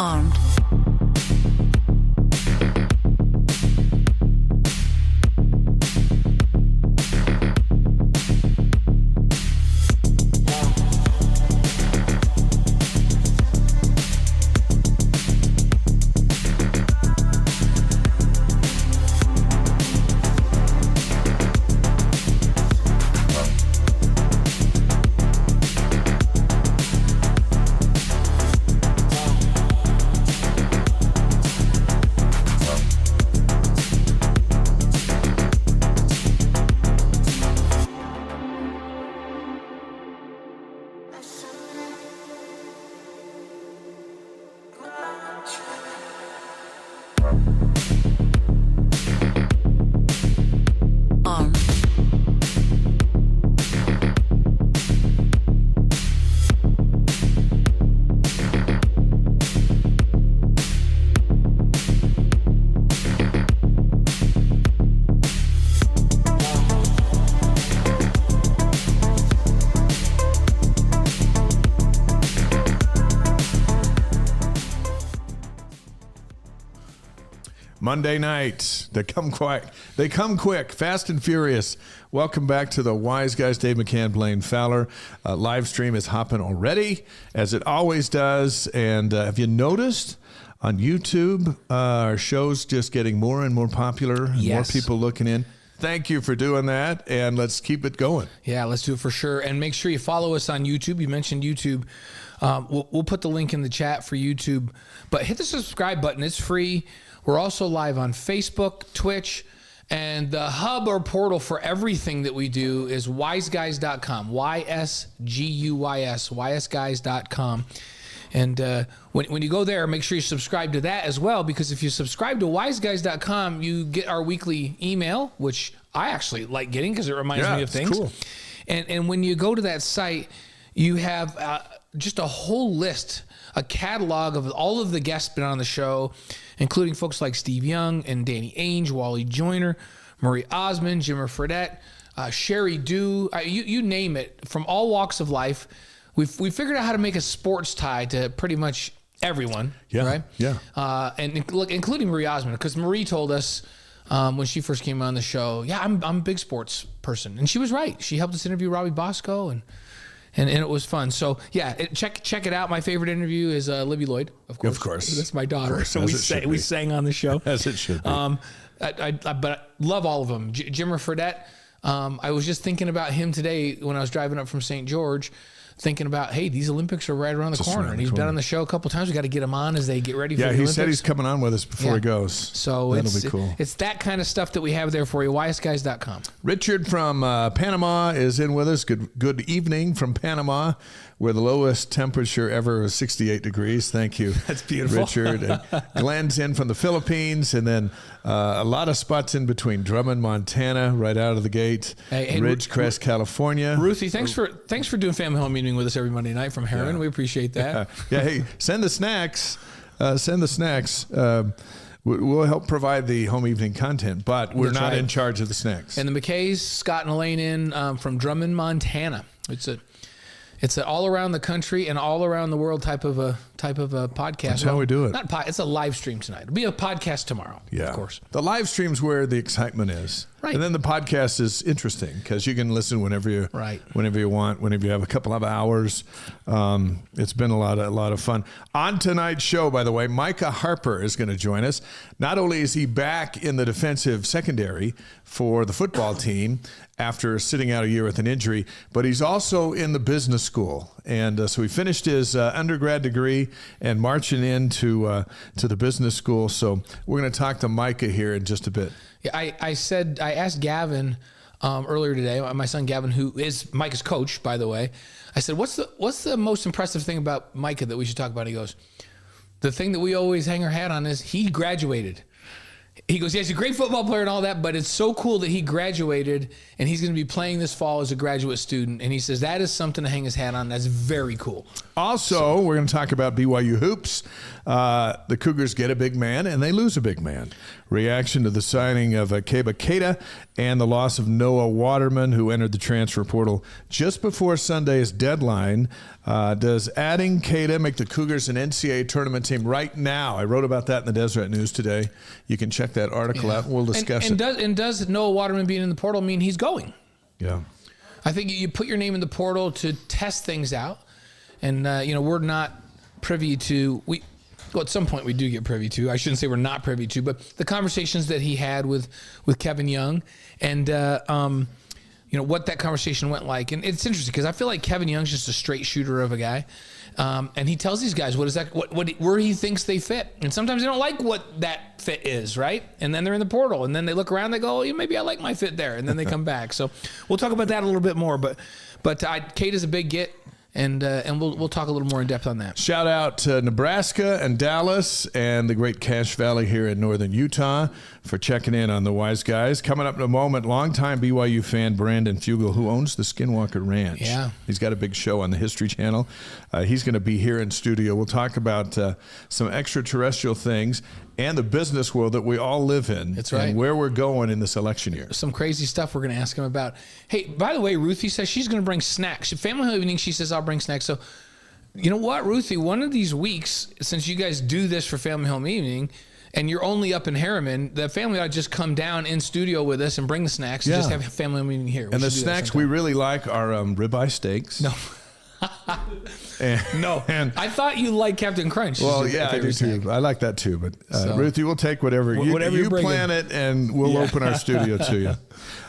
Armed. Monday night, they come quick, fast and furious. Welcome back to the Wise Guys. Dave McCann, Blaine Fowler. Live stream is hopping already, as it always does. And have you noticed on YouTube, our show's just getting more and more popular, and Yes. more people looking in? Thank you for doing that, and let's keep it going. Yeah, let's do it for sure. And make sure you follow us on YouTube. You mentioned YouTube. We'll put the link in the chat for YouTube. But hit the subscribe button. It's free. We're also live on Facebook, Twitch, and the hub or portal for everything that we do is wiseguys.com, YSGUYS, ysguys.com. And when you go there, make sure you subscribe to that as well, because if you subscribe to wiseguys.com, you get our weekly email, which I actually like getting because it reminds me of things. Cool. And when you go to that site, you have just a whole list, a catalog of all of the guests been on the show, including folks like Steve Young and Danny Ainge, Wally Joyner, Marie Osmond, Jimmer Fredette, Sherry Dew, you name it, from all walks of life. We figured out how to make a sports tie to pretty much everyone, right? Yeah. And look, including Marie Osmond, because Marie told us when she first came on the show, I'm a big sports person, and she was right. She helped us interview Robbie Bosco, and it was fun. So check it out. My favorite interview is Libby Lloyd, of course. Of course. That's my daughter. So As we sang on the show. As it should be. But I love all of them. Jimmer Fredette. I was just thinking about him today when I was driving up from St. George, thinking about, hey, these Olympics are right around the corner. And he's been on the show a couple times. We got to get him on as they get ready for the Olympics. Yeah, he said he's coming on with us before he goes. So that'll be cool. It's that kind of stuff that we have there for you. YSGuys.com. Richard from Panama is in with us. Good evening from Panama, where the lowest temperature ever was 68 degrees. Thank you. That's beautiful. Richard. And Glenn's in from the Philippines, and then a lot of spots in between. Drummond, Montana, right out of the gate. Hey, Ridgecrest, California. Ruthie, thanks for doing family home meeting with us every Monday night from Heron. We appreciate that. Yeah. Hey, send the snacks. We'll help provide the home evening content, but we're not in charge of the snacks. And the McKays, Scott and Elaine in from Drummond, Montana. It's an all around the country and all around the world type of a podcast. That's how we do it. It's a live stream tonight. It'll be a podcast tomorrow. Yeah, of course. The live stream's where the excitement is, right? And then the podcast is interesting because you can listen whenever you want, whenever you have a couple of hours. It's been a lot of fun. On tonight's show, by the way, Micah Harper is going to join us. Not only is he back in the defensive secondary for the football team after sitting out a year with an injury, but he's also in the business school. And so he finished his undergrad degree and marching into to the business school. So we're going to talk to Micah here in just a bit. Yeah, I asked Gavin earlier today, my son Gavin, who is Micah's coach, by the way. I said, what's the most impressive thing about Micah that we should talk about? He goes, the thing that we always hang our hat on is he graduated. he goes, yeah, he's a great football player and all that, but it's so cool that he graduated and he's going to be playing this fall as a graduate student. And he says that is something to hang his hat on. That's very cool. Also, we're going to talk about BYU hoops. The Cougars get a big man and they lose a big man. Reaction to the signing of Keba Keita and the loss of Noah Waterman, who entered the transfer portal just before Sunday's deadline. Does adding Keita make the Cougars an NCAA tournament team right now? I wrote about that in the Deseret News today. You can check that article out. We'll discuss it. And does Noah Waterman being in the portal mean he's going? Yeah. I think you put your name in the portal to test things out. And, we're not privy to at some point we do get privy to. I shouldn't say we're not privy to, but the conversations that he had with Kevin Young and, what that conversation went like. And it's interesting because I feel like Kevin Young's just a straight shooter of a guy. And he tells these guys where he thinks they fit. And sometimes they don't like what that fit is, right? And then they're in the portal. And then they look around, they go, oh, maybe I like my fit there. And then they come back. So we'll talk about that a little bit more. But Kate is a big get. And we'll talk a little more in depth on that. Shout out to Nebraska and Dallas and the great Cache Valley here in northern Utah for checking in on the Wise Guys. Coming up in a moment, longtime BYU fan Brandon Fugal, who owns the Skinwalker Ranch. Yeah. He's got a big show on the History Channel. He's going to be here in studio. We'll talk about some extraterrestrial things and the business world that we all live in. That's right. And where we're going in this election year. Some crazy stuff we're going to ask him about. Hey, by the way, Ruthie says she's going to bring snacks. Family evening, she says, I'll bring snacks. So, you know what, Ruthie, one of these weeks, since you guys do this for Family Home Evening, and you're only up in Harriman, the family ought to just come down in studio with us and bring the snacks and just have Family Home Evening here. And the snacks we really like are ribeye steaks. No. And I thought you liked Captain Crunch. Well, yeah, I do too. I like that too. But Ruthie, we'll take whatever you plan it, and we'll open our studio to you.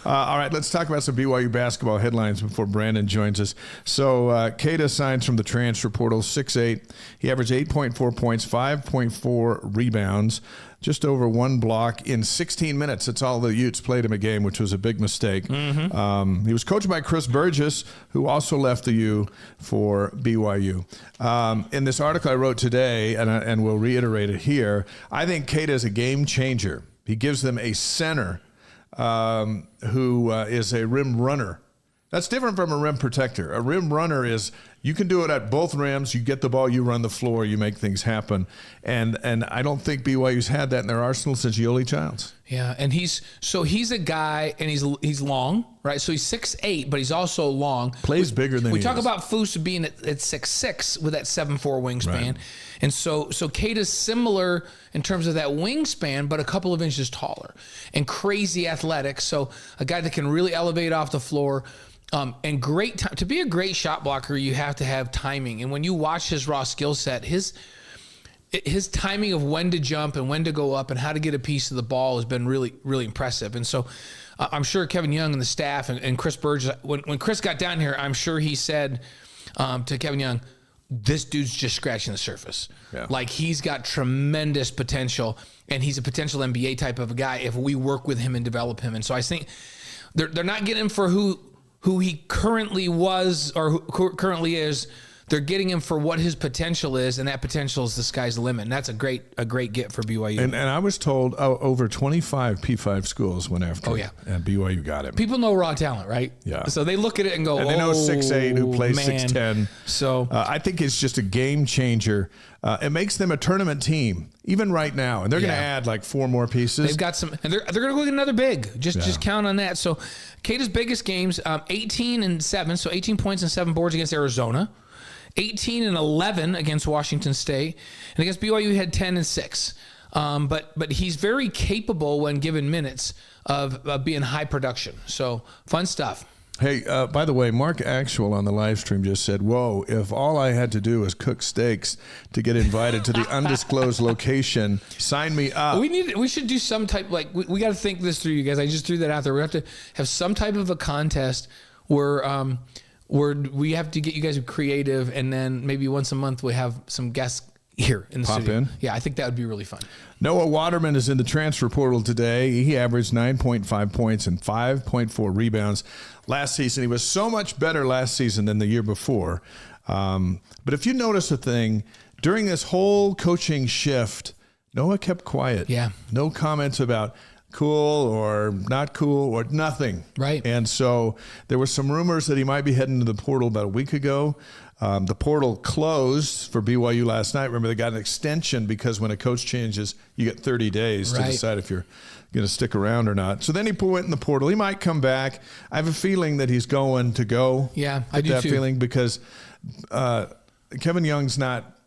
All right, let's talk about some BYU basketball headlines before Brandon joins us. So, Keita signs from the transfer portal, 6'8". He averaged 8.4 points, 5.4 rebounds, just over one block in 16 minutes. That's all the Utes played him a game, which was a big mistake. Mm-hmm. He was coached by Chris Burgess, who also left the U for BYU. In this article I wrote today, and we'll reiterate it here, I think Keita is a game changer. He gives them a center who is a rim runner. That's different from a rim protector. A rim runner is you can do it at both rims. You get the ball, you run the floor, you make things happen. And I don't think BYU's had that in their arsenal since Yoli Childs. Yeah, and he's a guy, and he's long, right? So he's 6'8", but he's also long. Plays bigger than he is. We talk about Foose being at 6'6" with that 7'4" wingspan. Right. And so Keita's similar in terms of that wingspan, but a couple of inches taller and crazy athletic. So a guy that can really elevate off the floor. And great time to be a great shot blocker. You have to have timing. And when you watch his raw skill set, his timing of when to jump and when to go up and how to get a piece of the ball has been really, really impressive. And so I'm sure Kevin Young and the staff and Chris Burgess, when Chris got down here, I'm sure he said to Kevin Young, this dude's just scratching the surface. Yeah. Like he's got tremendous potential, and he's a potential NBA type of a guy if we work with him and develop him. And so I think they're not getting him for who he currently was or who currently is. They're getting him for what his potential is, and that potential is the sky's the limit. And that's a great get for BYU. And I was told over 25 P5 schools went after him, and BYU got him. People know raw talent, right? Yeah. So they look at it and go, and they know 6'8", who plays 6'10". So I think it's just a game changer. It makes them a tournament team, even right now. And they're going to add like 4 more pieces. They've got some, and they're going to go get another big. Just count on that. So Keita's biggest games, 18 and 7, so 18 points and 7 boards against Arizona. 18 and 11 against Washington State, and against BYU he had 10 and 6. But he's very capable when given minutes of being high production. So fun stuff. Hey, by the way, Mark Actual on the live stream just said, "Whoa! If all I had to do was cook steaks to get invited to the undisclosed location, sign me up." We should do some type we got to think this through, you guys. I just threw that out there. We have to have some type of a contest where we have to get you guys creative, and then maybe once a month we have some guests here in the studio. In. Yeah, I think that would be really fun. Noah Waterman is in the transfer portal today. He averaged 9.5 points and 5.4 rebounds last season. He was so much better last season than the year before. But if you notice a thing, during this whole coaching shift Noah kept quiet. Yeah. No comments about cool or not cool or nothing. Right. And so there were some rumors that he might be heading to the portal about a week ago. The portal closed for BYU last night. Remember, they got an extension because when a coach changes, you get 30 days to decide if you're going to stick around or not. So then he went in the portal. He might come back. I have a feeling that he's going to go. Yeah, I do too. That feeling because Kevin Young's not.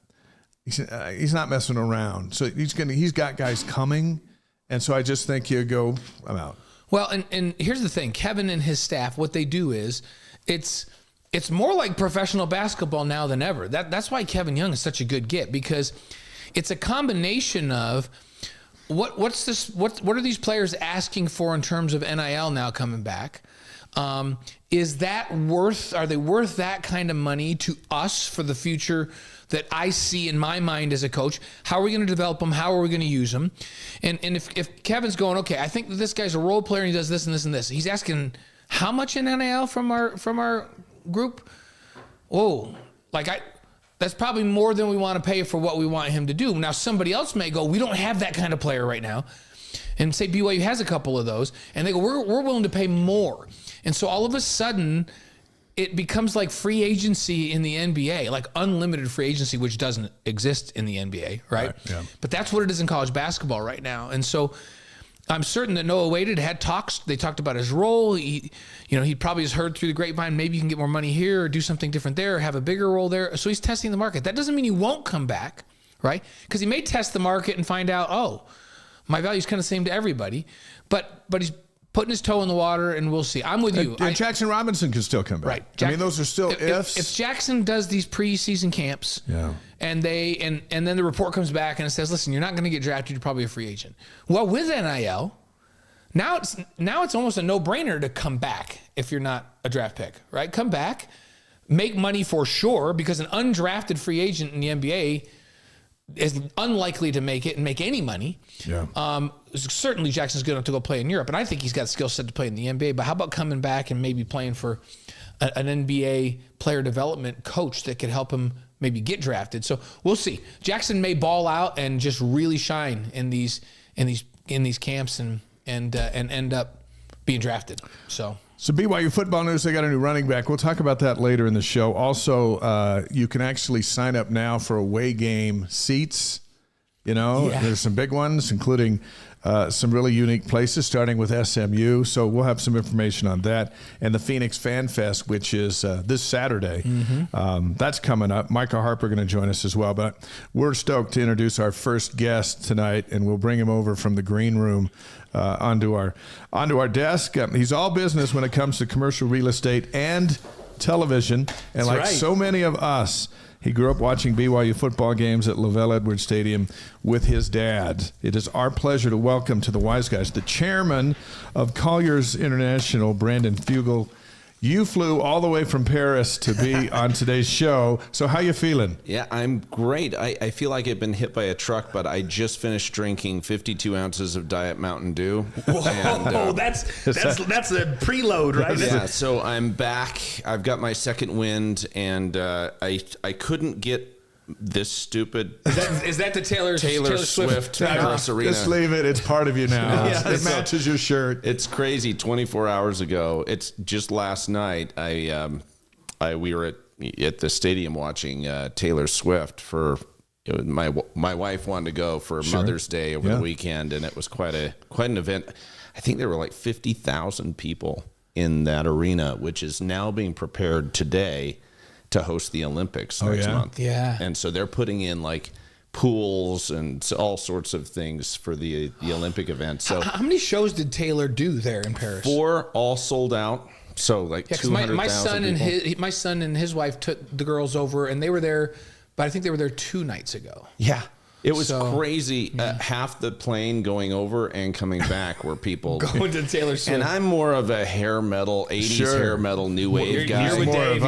He's not messing around. So he's got guys coming. And so I just think he'll go, I'm out. Well, and here's the thing. Kevin and his staff, what they do is it's more like professional basketball now than ever. That's why Kevin Young is such a good get, because it's a combination of what are these players asking for in terms of NIL now coming back? Are they worth that kind of money to us for the future that I see in my mind as a coach? How are we going to develop them? How are we going to use them? And if Kevin's going, okay, I think that this guy's a role player and he does this and this and this. He's asking how much in NIL from our group? Oh, that's probably more than we want to pay for what we want him to do. Now somebody else may go, we don't have that kind of player right now. And say BYU has a couple of those, and they go, we're willing to pay more. And so all of a sudden, it becomes like free agency in the NBA, like unlimited free agency, which doesn't exist in the NBA, right? Yeah. But that's what it is in college basketball right now. And so I'm certain that Noah Wade had talks. They talked about his role. He probably has heard through the grapevine, maybe you can get more money here or do something different there or have a bigger role there. So he's testing the market. That doesn't mean he won't come back, right? Because he may test the market and find out, oh, my value is kind of the same to everybody. But he's putting his toe in the water, and we'll see. I'm with you. And Jackson Robinson can still come back. Right. Those are still ifs. If Jackson does these preseason camps, and then the report comes back and it says, listen, you're not going to get drafted, you're probably a free agent. Well, with NIL, now it's almost a no-brainer to come back if you're not a draft pick, right? Come back, make money for sure, because an undrafted free agent in the NBA is unlikely to make it and make any money. Yeah. Certainly Jackson's good enough to go play in Europe, and I think he's got skill set to play in the NBA, but how about coming back and maybe playing for an NBA player development coach that could help him maybe get drafted? So we'll see. Jackson may ball out and just really shine in these camps and end up being drafted. So BYU football news, they got a new running back. We'll talk about that later in the show. Also, you can actually sign up now for away game seats. There's some big ones, including some really unique places, starting with SMU. So we'll have some information on that. And the Phoenix Fan Fest, which is this Saturday. That's coming up. Micah Harper going to join us as well. But we're stoked to introduce our first guest tonight, and we'll bring him over from the green room onto our desk. He's all business when it comes to commercial real estate and television. And so many of us, he grew up watching BYU football games at Lavelle Edwards Stadium with his dad. It is our pleasure to welcome to the Wise Guys the chairman of Colliers International, Brandon Fugal. You flew all the way from Paris to be on today's show. So how you feeling? Yeah, I'm great. I feel like I've been hit by a truck, but I just finished drinking 52 ounces of Diet Mountain Dew. Whoa, and, that's a preload, right? Yeah, so I'm back. I've got my second wind, and I couldn't get this stupid. Is that the Taylor Swift Paris Arena? Just leave it. It's part of you now. It matches your shirt. It's crazy. 24 hours ago. It's just last night. We were at the stadium watching Taylor Swift for. My wife wanted to go for Mother's Day over the weekend, and it was quite an event. I think there were like 50,000 people in that arena, which is now being prepared today to host the Olympics next month. Yeah. And so they're putting in like pools and all sorts of things for the Olympic event. So how many shows did Taylor do there in Paris? 4, all sold out. So like 200,000 my son and his wife took the girls over, and they were there, but I think they were there 2 nights ago. Yeah. It was crazy. Half the plane going over and coming back were people going to Taylor Swift. And I'm more of a hair metal, 80s hair metal, new wave guy. You're with Dave.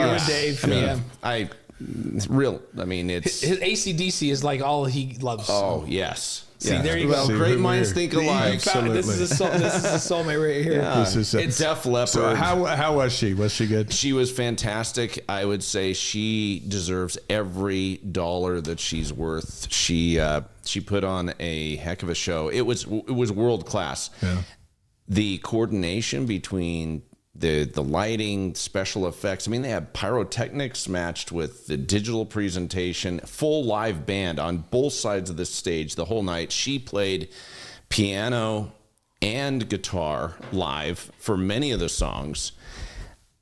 I mean, it's his AC/DC is like all he loves. Oh yes, See, there you go. Well, great minds think alike. This is a soulmate right here. Yeah. It's Def Leppard. So how was she? Was she good? She was fantastic. I would say she deserves every dollar that she's worth. She put on a heck of a show. It was world class. Yeah. The coordination between the lighting, special effects. I mean, they had pyrotechnics matched with the digital presentation, full live band on both sides of the stage the whole night. She played piano and guitar live for many of the songs.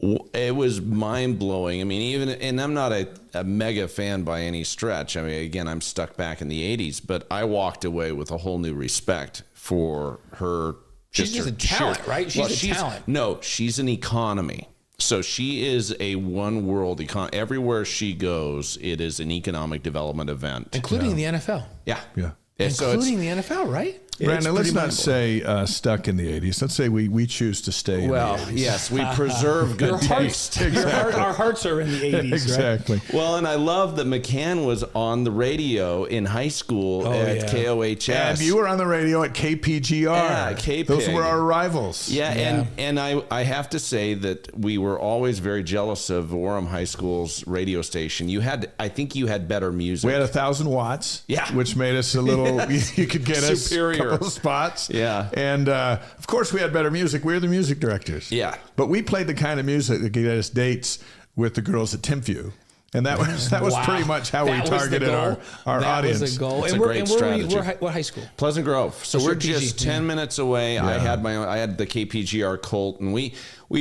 It was mind-blowing. I mean, and I'm not a mega fan by any stretch. I mean, again, I'm stuck back in the 80s, but I walked away with a whole new respect for her. She's just a talent, right? She's a talent. No, she's an economy. So she is a one world economy. Everywhere she goes, it is an economic development event. Including the NFL. Yeah. Yeah. Including the NFL, right? Brandon, let's not say stuck in the 80s. Let's say we choose to stay in the 80s. Yes, we preserve good taste. Our hearts are in the 80s, exactly. Right? Well, and I love that McCann was on the radio in high school at KOHS. And you were on the radio at KPGR. Yeah, KPIG. Those were our rivals. Yeah. And I have to say that we were always very jealous of Orem High School's radio station. I think you had better music. We had 1,000 watts, yeah, which made us a little, you could get superior. us a couple of spots. Yeah. And of course we had better music. We were the music directors. Yeah. But we played the kind of music that gave us dates with the girls at Timpview. And that was pretty much how we targeted our audience. That was the goal. It's a great strategy. What high school? Pleasant Grove. So we're just 10 minutes away. Yeah. I had the KPGR Colt, and we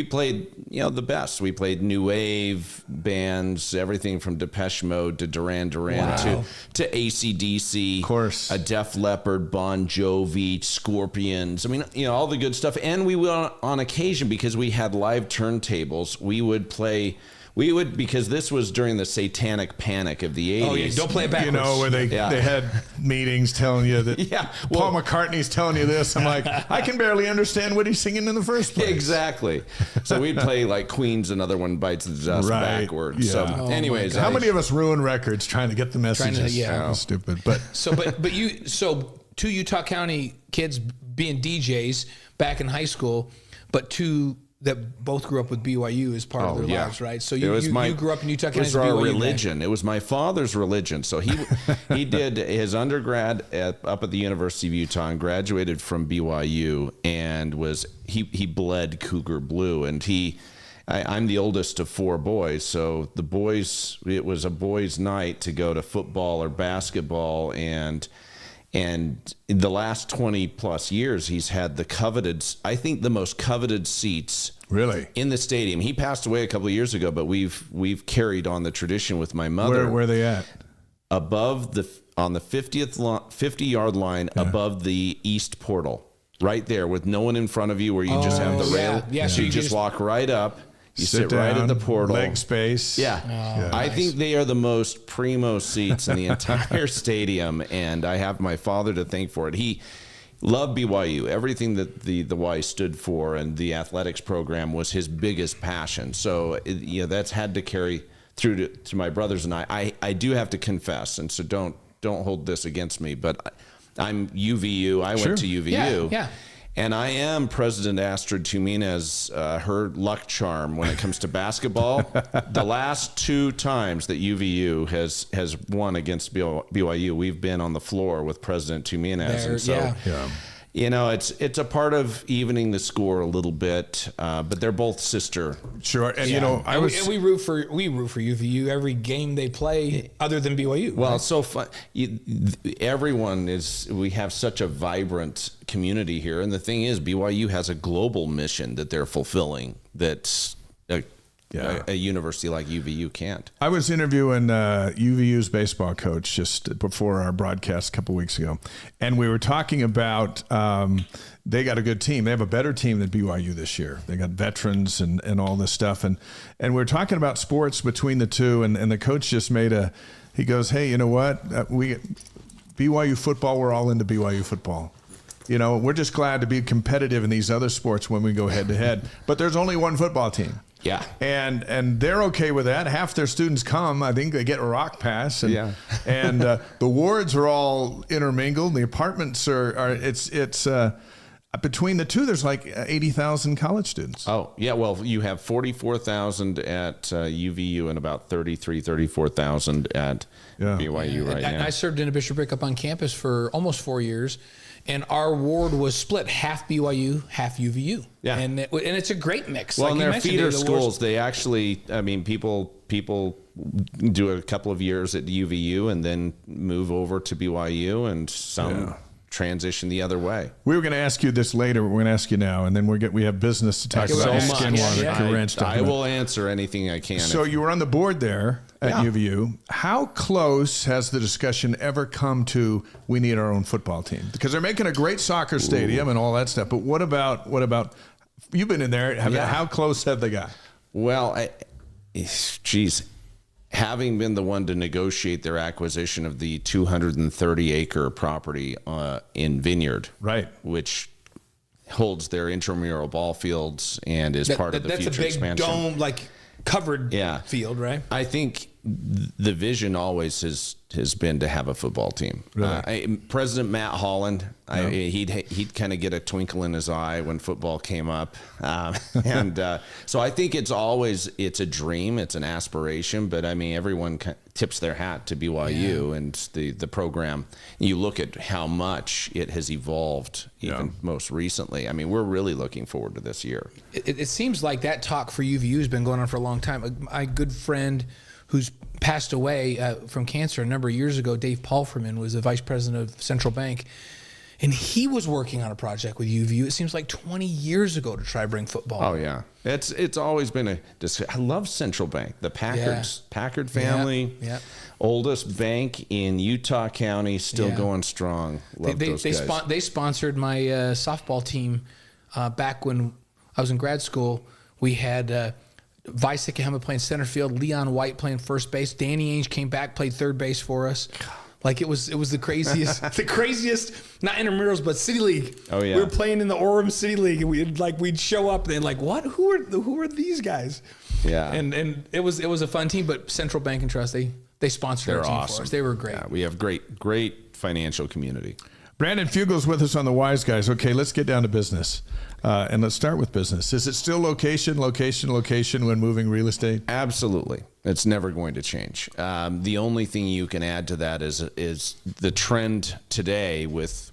played the best. We played new wave bands, everything from Depeche Mode to Duran Duran to AC/DC, of course, a Def Leppard, Bon Jovi, Scorpions. I mean, all the good stuff. And we would on occasion, because we had live turntables, we would play. Because this was during the satanic panic of the 80s. Oh, yeah, don't play it backwards. Where they had meetings telling you that Paul McCartney's telling you this. I'm like, I can barely understand what he's singing in the first place. Exactly. So we'd play like Queen's Another One Bites the Dust backwards. Yeah. So anyways. How many of us ruin records trying to get the messages? Stupid. But So two Utah County kids being DJs back in high school, but two that both grew up with BYU as part of their lives, right? So you grew up in Utah County. It was our religion. It was my father's religion. So he did his undergrad up at the University of Utah and graduated from BYU, and he bled Cougar Blue. And I'm the oldest of four boys, so it was a boys' night to go to football or basketball, and in the last 20 plus years, he's had the most coveted seats really in the stadium. He passed away a couple of years ago, but we've carried on the tradition with my mother. Where are they at? Above on the 50-yard line, above the east portal, right there, with no one in front of you, where you just have the rail. Yeah. So you just walk right up. You sit right at the portal. Leg space. Yeah. I think they are the most primo seats in the entire stadium, and I have my father to thank for it. He loved BYU. Everything that the Y stood for and the athletics program was his biggest passion. So that's had to carry through to my brothers and I. I do have to confess, and so don't hold this against me, but I'm UVU. I went to UVU. Yeah. And I am President Astrid Tuminez, her luck charm when it comes to basketball. The last two times that UVU has won against BYU, we've been on the floor with President Tuminez. And so, it's a part of evening the score a little bit, but they're both sister. Sure, and we root for UVU every game they play, other than BYU. Well, it's so fun. We have such a vibrant community here, and the thing is, BYU has a global mission that they're fulfilling that's a university like UVU can't. I was interviewing UVU's baseball coach just before our broadcast a couple weeks ago, and we were talking about they got a good team. They have a better team than BYU this year. They got veterans and all this stuff, and we were talking about sports between the two, and the coach just he goes, hey, you know what? BYU football, we're all into BYU football. we're just glad to be competitive in these other sports when we go head to head. But there's only one football team. Yeah. And they're okay with that. Half their students come. I think they get a rock pass. And, and the wards are all intermingled. The apartments it's between the two, there's like 80,000 college students. Oh, yeah. Well, you have 44,000 at UVU and about 34,000 at BYU right now. I served in a bishopric up on campus for almost 4 years, and our ward was split half BYU, half UVU. Yeah. And it's a great mix. Well, and they're feeder schools. They actually, people do a couple of years at UVU and then move over to BYU, and some transition the other way. We were going to ask you this later, but we're going to ask you now, and then we have business to talk about. Skinwalker Ranch. I will answer anything I can. So you were on the board there at UVU. How close has the discussion ever come to we need our own football team? Because they're making a great soccer stadium and all that stuff, but what about you've been in there? How close have they got? Well, having been the one to negotiate their acquisition of the 230-acre property in Vineyard, right, which holds their intramural ball fields and is part of the future expansion. That's a big dome, covered field, right? I think the vision always has been to have a football team. Really? President Matt Holland, he'd kind of get a twinkle in his eye when football came up, so I think it's a dream, it's an aspiration. But everyone tips their hat to BYU and the program. You look at how much it has evolved, even most recently. We're really looking forward to this year. It seems like that talk for UVU has been going on for a long time. My good friend who's passed away from cancer a number of years ago, Dave Palferman, was the vice president of Central Bank, and he was working on a project with UVU. It seems like 20 years ago to try to bring football. Oh yeah, it's always been I love Central Bank, the Packard family, oldest bank in Utah County, still going strong. Love those guys. They sponsored my softball team back when I was in grad school. We had Vice Sikahema playing center field, Leon White playing first base, Danny Ainge came back, played third base for us. It was the craziest, not intramurals, but City League. Oh yeah, we were playing in the Orem City League, and we'd show up and what? Who are these guys? Yeah, and it was a fun team. But Central Bank and Trust, they sponsored our team for us. They were great. Yeah, we have great financial community. Brandon Fugal's with us on the Wise Guys. Okay, let's get down to business. And let's start with business. Is it still location when moving real estate? Absolutely. It's never going to change. The only thing you can add to that is the trend today with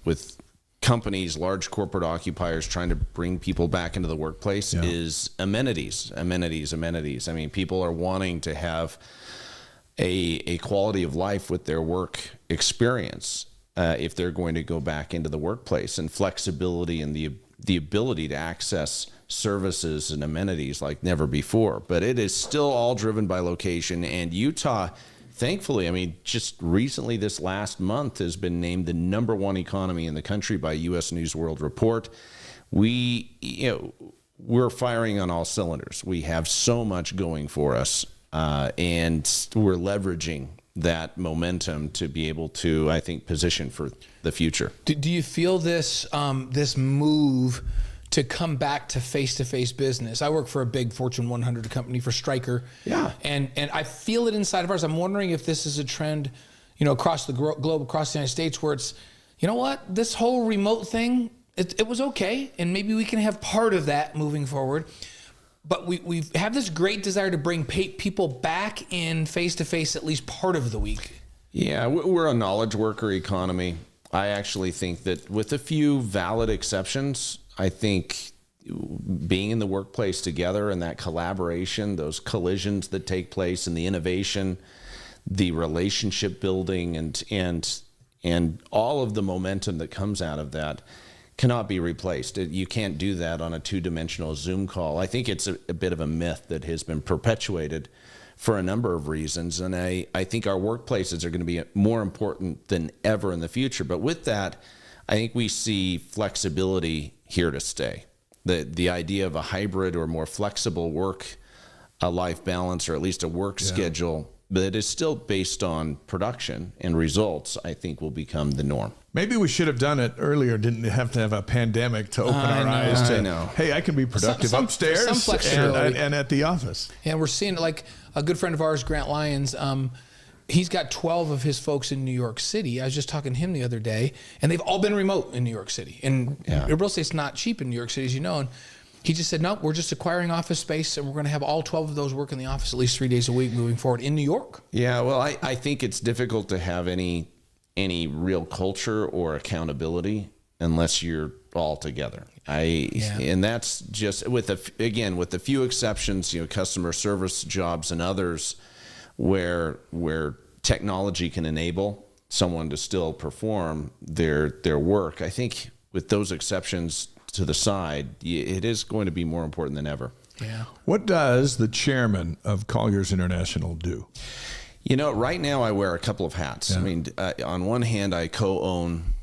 companies, large corporate occupiers trying to bring people back into the workplace is amenities. People are wanting to have a quality of life with their work experience if they're going to go back into the workplace, and flexibility and the ability to access services and amenities like never before. But it is still all driven by location. And Utah, thankfully, just recently this last month has been named the #1 economy in the country by U.S. News World Report. We're firing on all cylinders. We have so much going for us, and we're leveraging that momentum to be able to, I think, position for the future. Do you feel this move to come back to face-to-face business? I work for a big Fortune 100 company for Stryker. Yeah. And I feel it inside of ours. I'm wondering if this is a trend, across the globe, across the United States, where it's, this whole remote thing, it was okay. And maybe we can have part of that moving forward. But we have this great desire to bring people back in face-to-face at least part of the week. Yeah, we're a knowledge worker economy. I actually think that with a few valid exceptions, I think being in the workplace together and that collaboration, those collisions that take place and the innovation, the relationship building and all of the momentum that comes out of that cannot be replaced. You can't do that on a two-dimensional Zoom call. I think it's a bit of a myth that has been perpetuated for a number of reasons. And I think our workplaces are going to be more important than ever in the future. But with that, I think we see flexibility here to stay. The idea of a hybrid or more flexible work, a life balance, or at least a work schedule but it is still based on production, and results, I think, will become the norm. Maybe we should have done it earlier. Didn't have to have a pandemic to open our eyes to, hey, I can be productive upstairs and at the office. Yeah, we're seeing it. Like a good friend of ours, Grant Lyons, he's got 12 of his folks in New York City. I was just talking to him the other day, and they've all been remote in New York City. And real estate's not cheap in New York City, as you know. And he just said, no, we're just acquiring office space, and we're going to have all 12 of those work in the office at least 3 days a week moving forward in New York. Yeah, well, I think it's difficult to have any real culture or accountability unless you're all together. And that's just with the few exceptions, customer service jobs and others where technology can enable someone to still perform their work. I think with those exceptions to the side, it is going to be more important than ever. Yeah. What does the chairman of Colliers International do? Right now I wear a couple of hats. Yeah. I mean, on one hand, I co-own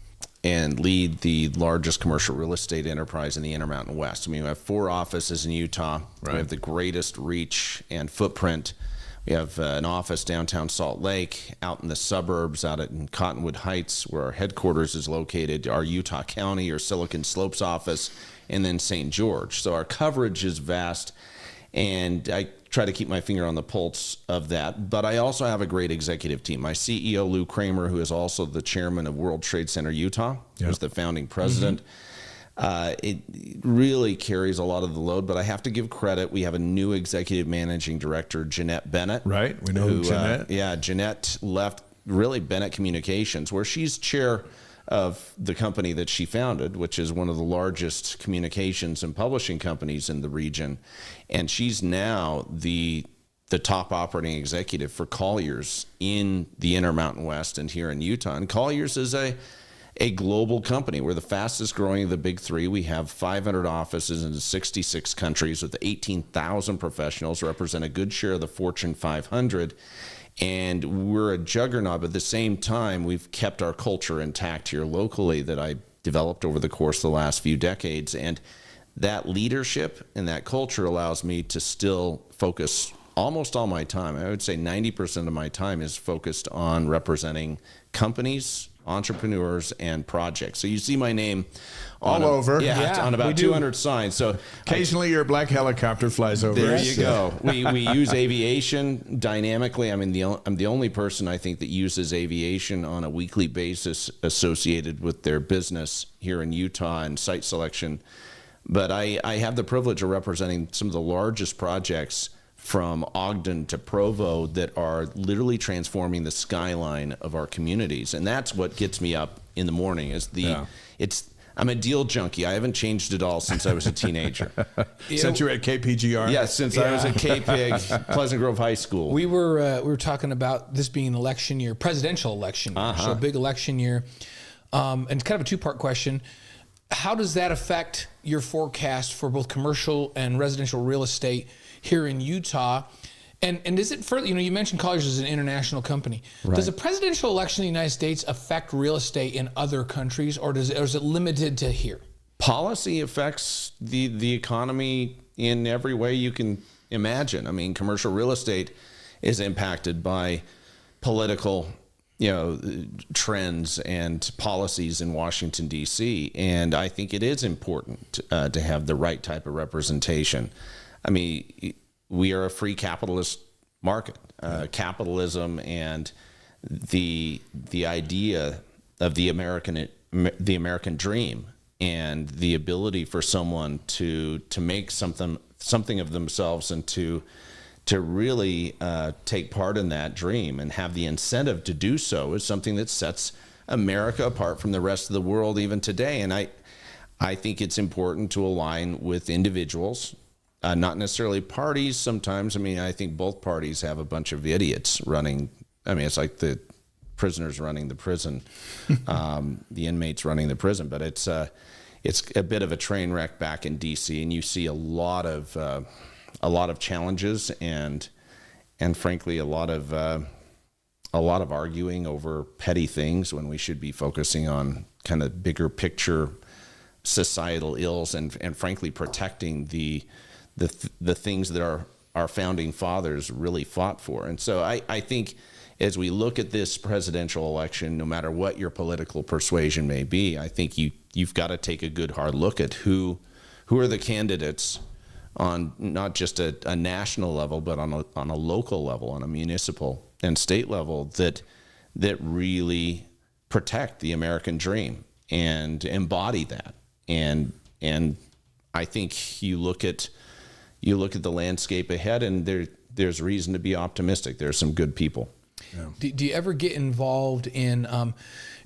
and lead the largest commercial real estate enterprise in the Intermountain West. I mean, we have 4 offices in Utah. Right. We have the greatest reach and footprint. We have an office downtown Salt Lake, out in the suburbs, out in Cottonwood Heights, where our headquarters is located, our Utah County or Silicon Slopes office, and then St. George. So our coverage is vast, and I try to keep my finger on the pulse of that. But I also have a great executive team. My CEO, Lou Kramer, who is also the chairman of World Trade Center Utah, was the founding president. It really carries a lot of the load, but I have to give credit. We have a new executive managing director, Jeanette Bennett. Right, we know Jeanette. Jeanette left really Bennett Communications, where she's chair of the company that she founded, which is one of the largest communications and publishing companies in the region. And she's now the top operating executive for Colliers in the Intermountain West and here in Utah. And Colliers is a global company. We're the fastest growing of the big 3. We have 500 offices in 66 countries with 18,000 professionals, represent a good share of the Fortune 500. And we're a juggernaut, but at the same time, we've kept our culture intact here locally that I developed over the course of the last few decades. And that leadership and that culture allows me to still focus almost all my time. I would say 90% of my time is focused on representing companies, entrepreneurs, and projects. So you see my name all over. Yeah, on about 200 signs. So occasionally your black helicopter flies over. There you go. We use aviation dynamically. I mean, I'm the only person I think that uses aviation on a weekly basis associated with their business here in Utah and site selection. But I have the privilege of representing some of the largest projects from Ogden to Provo that are literally transforming the skyline of our communities. And that's what gets me up in the morning I'm a deal junkie. I haven't changed at all since I was a teenager. Since you were at KPGR? Yes, since I was at KPIG, Pleasant Grove High School. We were talking about this being an election year, presidential election year, so a big election year. And it's kind of a 2-part question. How does that affect your forecast for both commercial and residential real estate here in Utah? And is it further, you mentioned Colliers is an international company. Right. Does a presidential election in the United States affect real estate in other countries, or is it limited to here? Policy affects the economy in every way you can imagine. I mean, commercial real estate is impacted by political trends and policies in Washington, D.C. And I think it is important to have the right type of representation. I mean, we are a free capitalist market. Capitalism and the idea of the American dream and the ability for someone to make something of themselves and to really take part in that dream and have the incentive to do so is something that sets America apart from the rest of the world even today. And I think it's important to align with individuals, not necessarily parties sometimes. I mean, I think both parties have a bunch of idiots running. I mean, it's like the prisoners running the prison, the inmates running the prison. But it's a bit of a train wreck back in D.C., and you see a lot of challenges and frankly a lot of arguing over petty things when we should be focusing on kind of bigger picture societal ills and frankly protecting the things that are our founding fathers really fought for. And so I think as we look at this presidential election, no matter what your political persuasion may be, I think you've got to take a good hard look at who are the candidates on not just a national level, but on a local level, on a municipal and state level that really protect the American dream and embody that. And I think you look at the landscape ahead, and there's reason to be optimistic. There's some good people. Yeah. Do you ever get involved in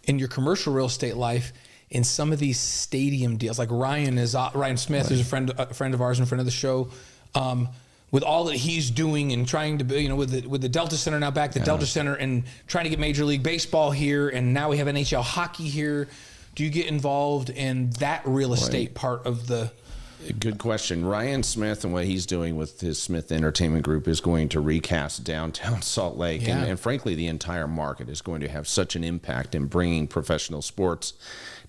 your commercial real estate life in some of these stadium deals? Like Ryan Smith, who's a friend of ours and a friend of the show, with all that he's doing and trying to, with the Delta Center now back, the Delta Center, and trying to get Major League Baseball here, and now we have NHL hockey here. Do you get involved in that real estate part of the? Good question. Ryan Smith and what he's doing with his Smith Entertainment Group is going to recast downtown Salt Lake. Yeah. And frankly, the entire market is going to have such an impact in bringing professional sports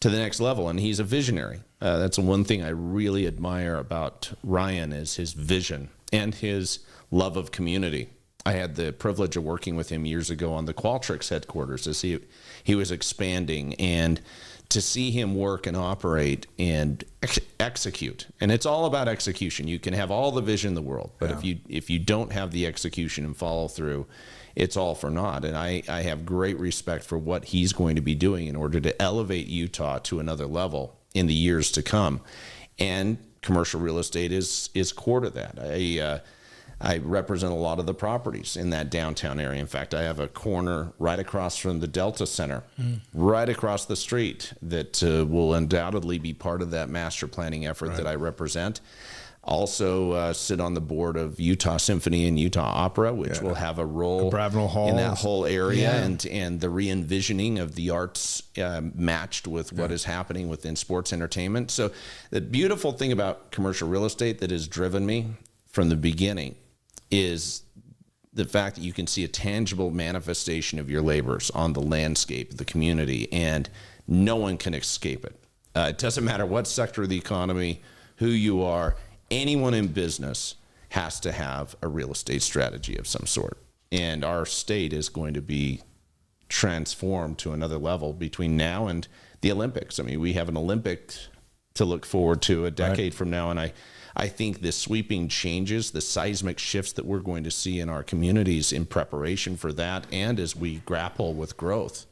to the next level. And he's a visionary. That's one thing I really admire about Ryan is his vision and his love of community. I had the privilege of working with him years ago on the Qualtrics headquarters as he was expanding, and to see him work and operate and execute. And it's all about execution. You can have all the vision in the world, but if you don't have the execution and follow through, it's all for naught. And I have great respect for what he's going to be doing in order to elevate Utah to another level in the years to come. And commercial real estate is core to that. I represent a lot of the properties in that downtown area. In fact, I have a corner right across from the Delta Center, right across the street, that will undoubtedly be part of that master planning effort that I represent. Also sit on the board of Utah Symphony and Utah Opera, which will have a role in that whole area and the re-envisioning of the arts matched with what is happening within sports entertainment. So the beautiful thing about commercial real estate that has driven me from the beginning is the fact that you can see a tangible manifestation of your labors on the landscape of the community, and no one can escape it. It doesn't matter what sector of the economy, who you are, anyone in business has to have a real estate strategy of some sort. And our state is going to be transformed to another level between now and the Olympics. I mean, we have an Olympic to look forward to a decade from now, and I think the sweeping changes, the seismic shifts that we're going to see in our communities in preparation for that, and as we grapple with growth,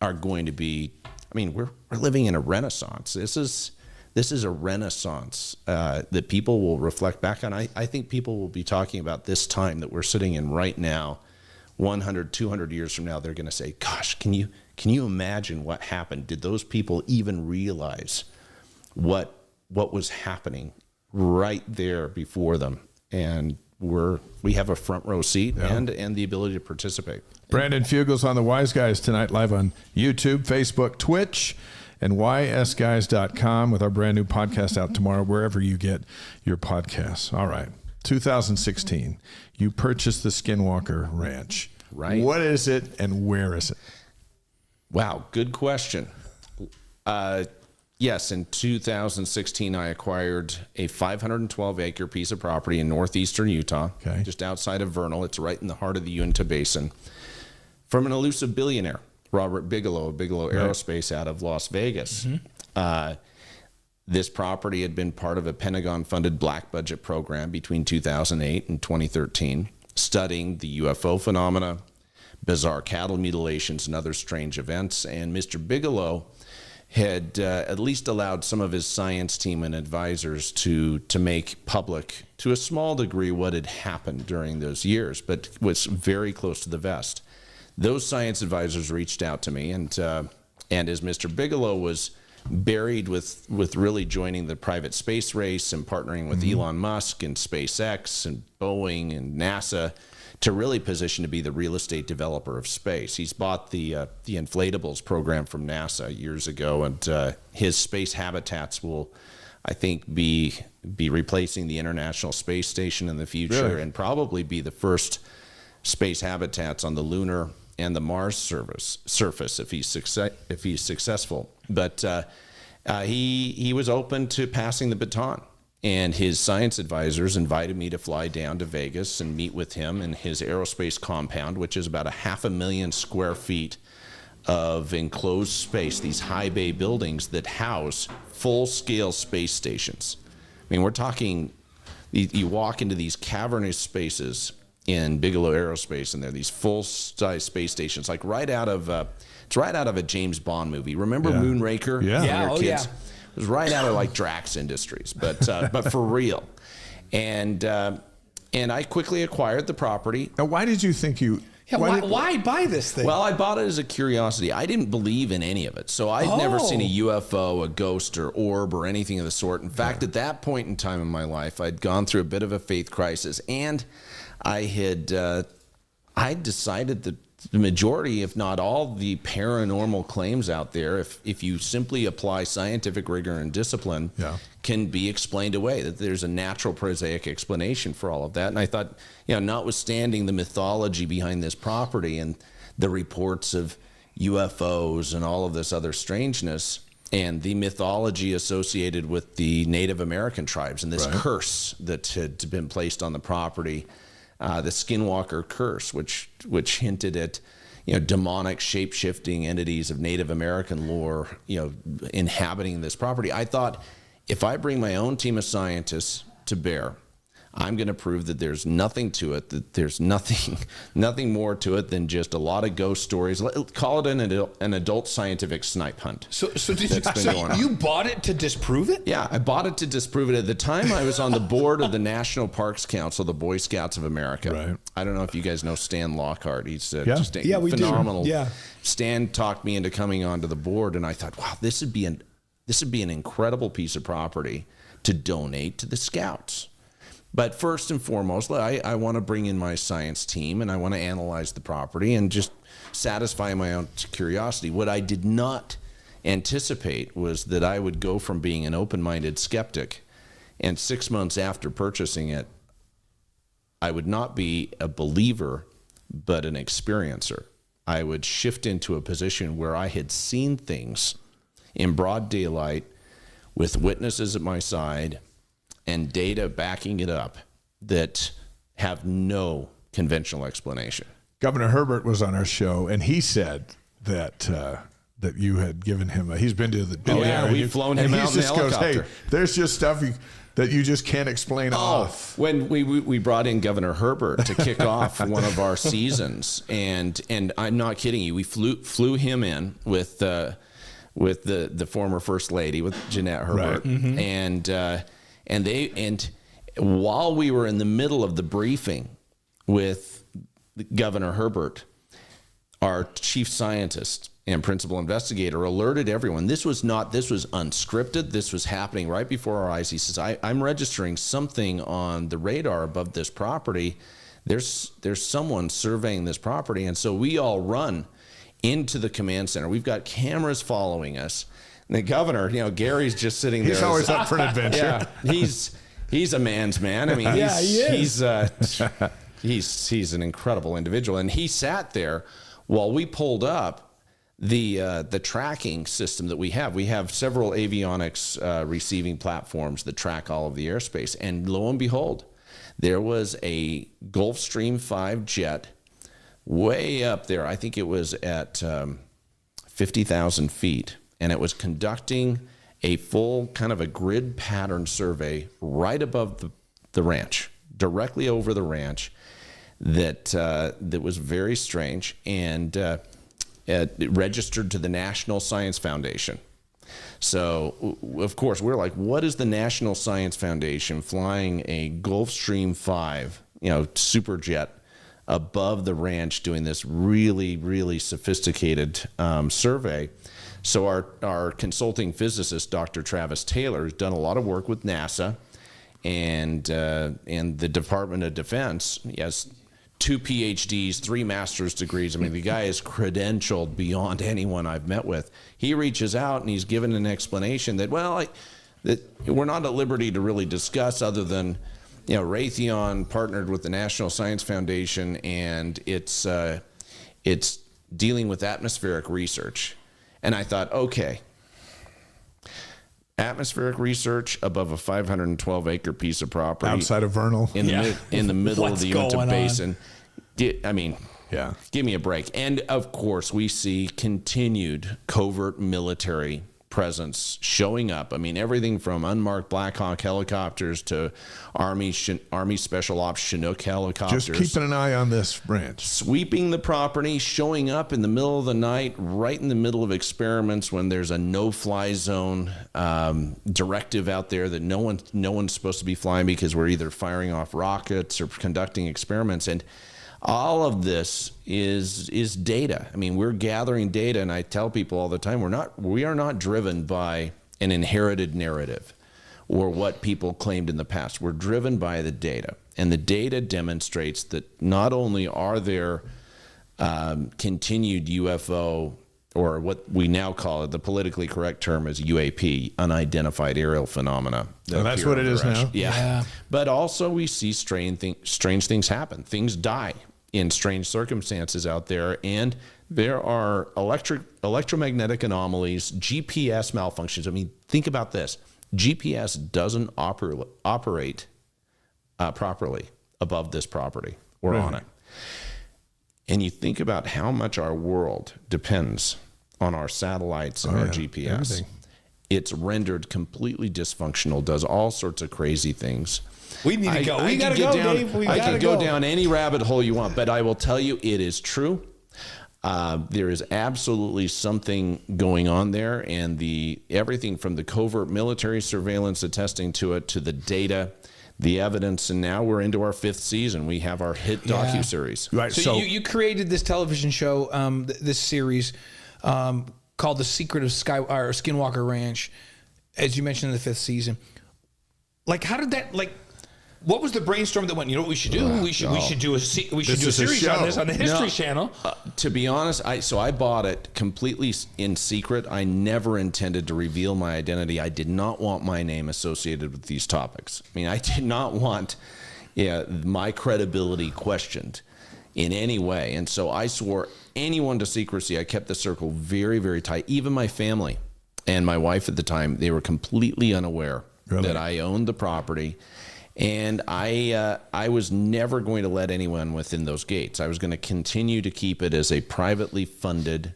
are going to be, I mean, we're living in a renaissance. This is a renaissance that people will reflect back on. I think people will be talking about this time that we're sitting in right now, 100, 200 years from now. They're going to say, gosh, can you imagine what happened? Did those people even realize what was happening right there before them? And we have a front row seat and the ability to participate. Brandon Fugal's on the Wise Guys tonight, live on YouTube, Facebook, Twitch, and ysguys.com, with our brand new podcast out tomorrow, wherever you get your podcasts. All right. 2016, you purchased the Skinwalker Ranch. Right. What is it and where is it? Wow, good question. Yes, in 2016, I acquired a 512-acre piece of property in northeastern Utah, just outside of Vernal. It's right in the heart of the Uinta Basin, from an elusive billionaire, Robert Bigelow, Bigelow Aerospace out of Las Vegas. This property had been part of a Pentagon-funded black budget program between 2008 and 2013, studying the UFO phenomena, bizarre cattle mutilations, and other strange events. And Mr. Bigelow had at least allowed some of his science team and advisors to make public, to a small degree, what had happened during those years, but was very close to the vest. Those science advisors reached out to me, and as Mr. Bigelow was buried with really joining the private space race and partnering with Elon Musk and SpaceX and Boeing and NASA to really position to be the real estate developer of space. He's bought the inflatables program from NASA years ago, and his space habitats will, I think, be replacing the International Space Station in the future, and probably be the first space habitats on the lunar and the Mars surface if he's successful. But he was open to passing the baton, and his science advisors invited me to fly down to Vegas and meet with him in his aerospace compound, which is about 500,000 square feet of enclosed space, these high bay buildings that house full-scale space stations. I mean, we're talking, you walk into these cavernous spaces in Bigelow Aerospace, and they're these full-size space stations, like it's right out of a James Bond movie. Remember Moonraker? Yeah. When we were Oh, kids? yeah. It was right out of like Drax Industries, but for real. And I quickly acquired the property. Now, why did you think you? Yeah, why buy this thing? Well, I bought it as a curiosity. I didn't believe in any of it. So I'd never seen a UFO, a ghost, or orb, or anything of the sort. In fact, at that point in time in my life, I'd gone through a bit of a faith crisis, and I decided that the majority, if not all, the paranormal claims out there, if you simply apply scientific rigor and discipline, can be explained away, that there's a natural prosaic explanation for all of that. And I thought, notwithstanding the mythology behind this property and the reports of UFOs and all of this other strangeness, and the mythology associated with the Native American tribes and this curse that had been placed on the property, the Skinwalker curse, which hinted at demonic shape-shifting entities of Native American lore inhabiting this property. I thought, if I bring my own team of scientists to bear, I'm going to prove that there's nothing to it, that there's nothing more to it than just a lot of ghost stories. Call it an adult scientific snipe hunt. So you bought it to disprove it? Yeah, I bought it to disprove it. At the time, I was on the board of the National Parks Council, the Boy Scouts of America. Right. I don't know if you guys know Stan Lockhart. He's just a we phenomenal. do. Yeah. Stan talked me into coming onto the board, and I thought, wow, this would be an incredible piece of property to donate to the Scouts. But first and foremost, I want to bring in my science team, and I want to analyze the property and just satisfy my own curiosity. What I did not anticipate was that I would go from being an open-minded skeptic, and 6 months after purchasing it, I would not be a believer, but an experiencer. I would shift into a position where I had seen things in broad daylight with witnesses at my side and data backing it up that have no conventional explanation. Governor Herbert was on our show, and he said that you had given him he's been to the we've flown him out in a helicopter. Hey, there's just stuff that you just can't explain off. When we brought in Governor Herbert to kick off one of our seasons, and I'm not kidding you, we flew him in with the former First Lady, with Jeanette Herbert, and while we were in the middle of the briefing with Governor Herbert, our chief scientist and principal investigator alerted everyone. This was unscripted. This was happening right before our eyes. He says, I'm registering something on the radar above this property. There's someone surveying this property. And so we all run into the command center. We've got cameras following us. And the governor, Gary's just sitting there. He's always up for an adventure. Yeah, he's a man's man. I mean, he is. He's an incredible individual. And he sat there while we pulled up the tracking system that we have. We have several avionics receiving platforms that track all of the airspace. And lo and behold, there was a Gulfstream 5 jet way up there. I think it was at 50,000 feet. And it was conducting a full kind of a grid pattern survey right above the ranch, directly over the ranch, that was very strange, and it registered to the National Science Foundation. So, of course, we're like, what is the National Science Foundation flying a Gulfstream 5, superjet above the ranch doing this really, really sophisticated survey? So our consulting physicist, Dr. Travis Taylor, has done a lot of work with NASA and the Department of Defense. He has 2 PhDs, 3 master's degrees. I mean, the guy is credentialed beyond anyone I've met with. He reaches out and he's given an explanation that we're not at liberty to really discuss, other than, Raytheon partnered with the National Science Foundation, and it's dealing with atmospheric research. And I thought, okay, Atmospheric research above a 512-acre piece of property outside of Vernal, in the middle of the Uinta Basin. I mean, give me a break. And of course, we see continued covert military presence showing up. I mean, everything from unmarked Black Hawk helicopters to Army Special Ops Chinook helicopters. Just keeping an eye on this ranch. Sweeping the property, showing up in the middle of the night, right in the middle of experiments when there's a no-fly zone directive out there that no one's supposed to be flying because we're either firing off rockets or conducting experiments. And all of this is data. I mean, we're gathering data, and I tell people all the time, we are not driven by an inherited narrative or what people claimed in the past. We're driven by the data, and the data demonstrates that not only are there continued UFO, or what we now call it, the politically correct term is UAP, unidentified aerial phenomena. And that's what it is now. Yeah. But also we see strange things happen. Things die in strange circumstances out there, and there are electromagnetic anomalies, GPS malfunctions. I mean, think about this. GPS doesn't operate properly above this property or on it. And you think about how much our world depends on our satellites and our GPS. Everything. It's rendered completely dysfunctional, does all sorts of crazy things. We need to go. We got to go, Dave. I can go down any rabbit hole you want, but I will tell you it is true. There is absolutely something going on there, and everything from the covert military surveillance attesting to it to the data, the evidence, and now we're into our 5th season. We have our hit docuseries. Right. So you created this television show, this series called The Secret of Skinwalker Ranch, as you mentioned in the 5th season. Like, how did that, like, what was the brainstorm that went, you know what we should do? We should do a series on this on the History Channel. To be honest, I bought it completely in secret. I never intended to reveal my identity. I did not want my name associated with these topics. I mean, I did not want my credibility questioned in any way. And so I swore anyone to secrecy. I kept the circle very, very tight. Even my family and my wife at the time, they were completely unaware that I owned the property. And I was never going to let anyone within those gates. I was going to continue to keep it as a privately funded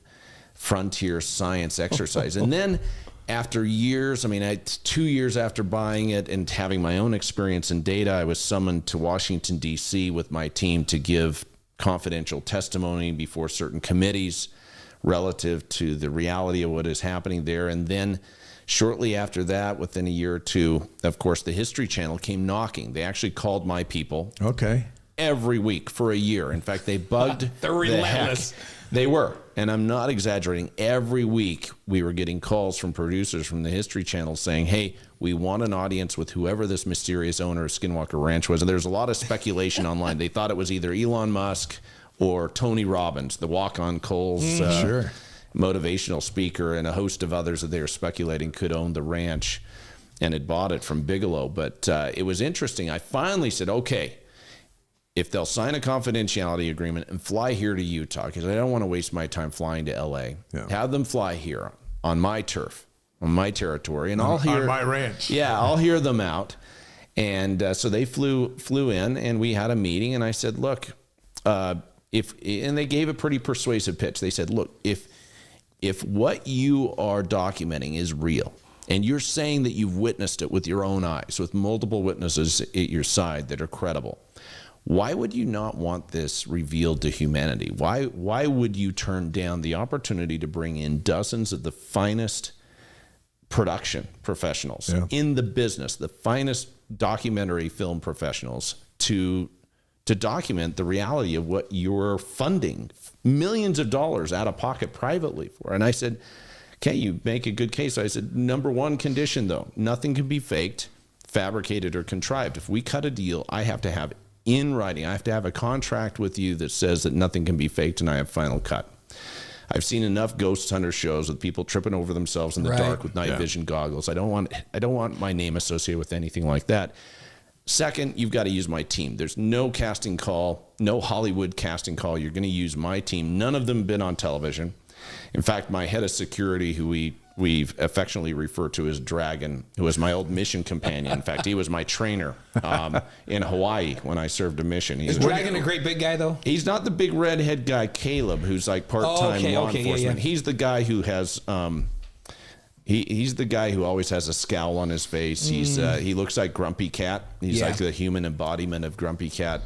frontier science exercise. And then after years, 2 years after buying it and having my own experience and data, I was summoned to Washington, D.C. with my team to give confidential testimony before certain committees relative to the reality of what is happening there. And then shortly after that, within a year or two, of course, the History Channel came knocking. They actually called my people every week for a year. In fact, they bugged They're relentless. They were. And I'm not exaggerating. Every week, we were getting calls from producers from the History Channel saying, hey, we want an audience with whoever this mysterious owner of Skinwalker Ranch was. And there's a lot of speculation online. They thought it was either Elon Musk or Tony Robbins, the walk-on Coles motivational speaker, and a host of others that they were speculating could own the ranch and had bought it from Bigelow. But it was interesting. I finally said, okay, if they'll sign a confidentiality agreement and fly here to Utah, because I don't want to waste my time flying to L.A., have them fly here on my turf, on my territory, and I'll hear on my ranch. Yeah, I'll hear them out. And so they flew in, and we had a meeting, and I said, look, and they gave a pretty persuasive pitch. They said, look, if what you are documenting is real, and you're saying that you've witnessed it with your own eyes, with multiple witnesses at your side that are credible, why would you not want this revealed to humanity? Why would you turn down the opportunity to bring in dozens of the finest production professionals in the business, the finest documentary film professionals to document the reality of what you're funding millions of dollars out of pocket privately for? And I said, okay, you make a good case. I said, number one condition, though, nothing can be faked, fabricated, or contrived. If we cut a deal, I have to have it in writing. I have to have a contract with you that says that nothing can be faked, and I have final cut. I've seen enough ghost hunter shows with people tripping over themselves in the dark with night vision goggles. I don't want my name associated with anything like that. Second, you've got to use my team. There's no casting call, no Hollywood casting call. You're going to use my team. None of them have been on television. In fact, my head of security, who we affectionately refer to as Dragon, who was my old mission companion. In fact, he was my trainer in Hawaii when I served a mission. Is Dragon a great big guy, though? He's not the big redhead guy, Caleb, who's like part-time law enforcement. Yeah. He's the guy who has... He's the guy who always has a scowl on his face. He looks like Grumpy Cat. He's like the human embodiment of Grumpy Cat.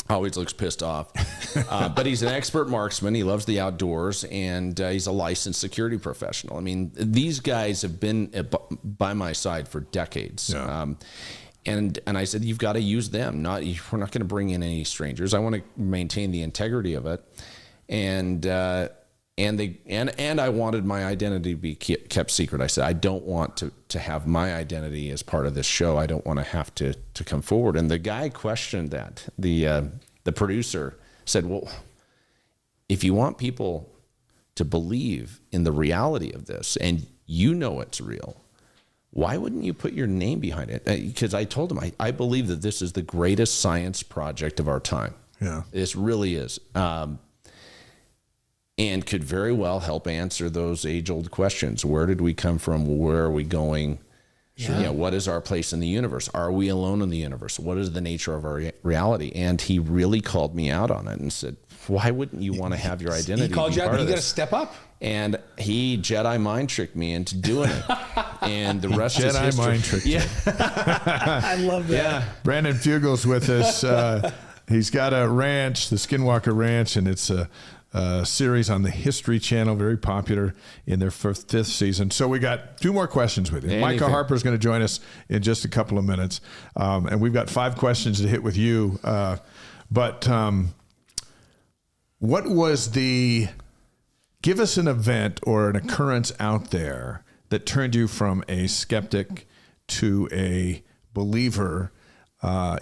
Always looks pissed off. But he's an expert marksman. He loves the outdoors, and he's a licensed security professional. I mean, these guys have been by my side for decades. Yeah. And I said, you've got to use them. We're not going to bring in any strangers. I want to maintain the integrity of it. And I wanted my identity to be kept secret. I said, I don't want to have my identity as part of this show. I don't want to have to come forward. And the guy questioned that. The producer said, well, if you want people to believe in the reality of this and you know it's real, why wouldn't you put your name behind it? Because I told him, I believe that this is the greatest science project of our time. Yeah, this really is. And could very well help answer those age-old questions. Where did we come from? Where are we going? Yeah. What is our place in the universe? Are we alone in the universe? What is the nature of our reality? And he really called me out on it and said, why wouldn't you want to have your identity? He called you out, you got to step up. And he Jedi mind tricked me into doing it. And the rest is Jedi history. mind trick. Yeah. I love that. Yeah. Brandon Fugal's with us. He's got a ranch, the Skinwalker Ranch, and it's a series on the History Channel, very popular in their fifth season. So we got 2 more questions with you. Micah Harper is going to join us in just a couple of minutes. And we've got 5 questions to hit with you. But what was give us an event or an occurrence out there that turned you from a skeptic to a believer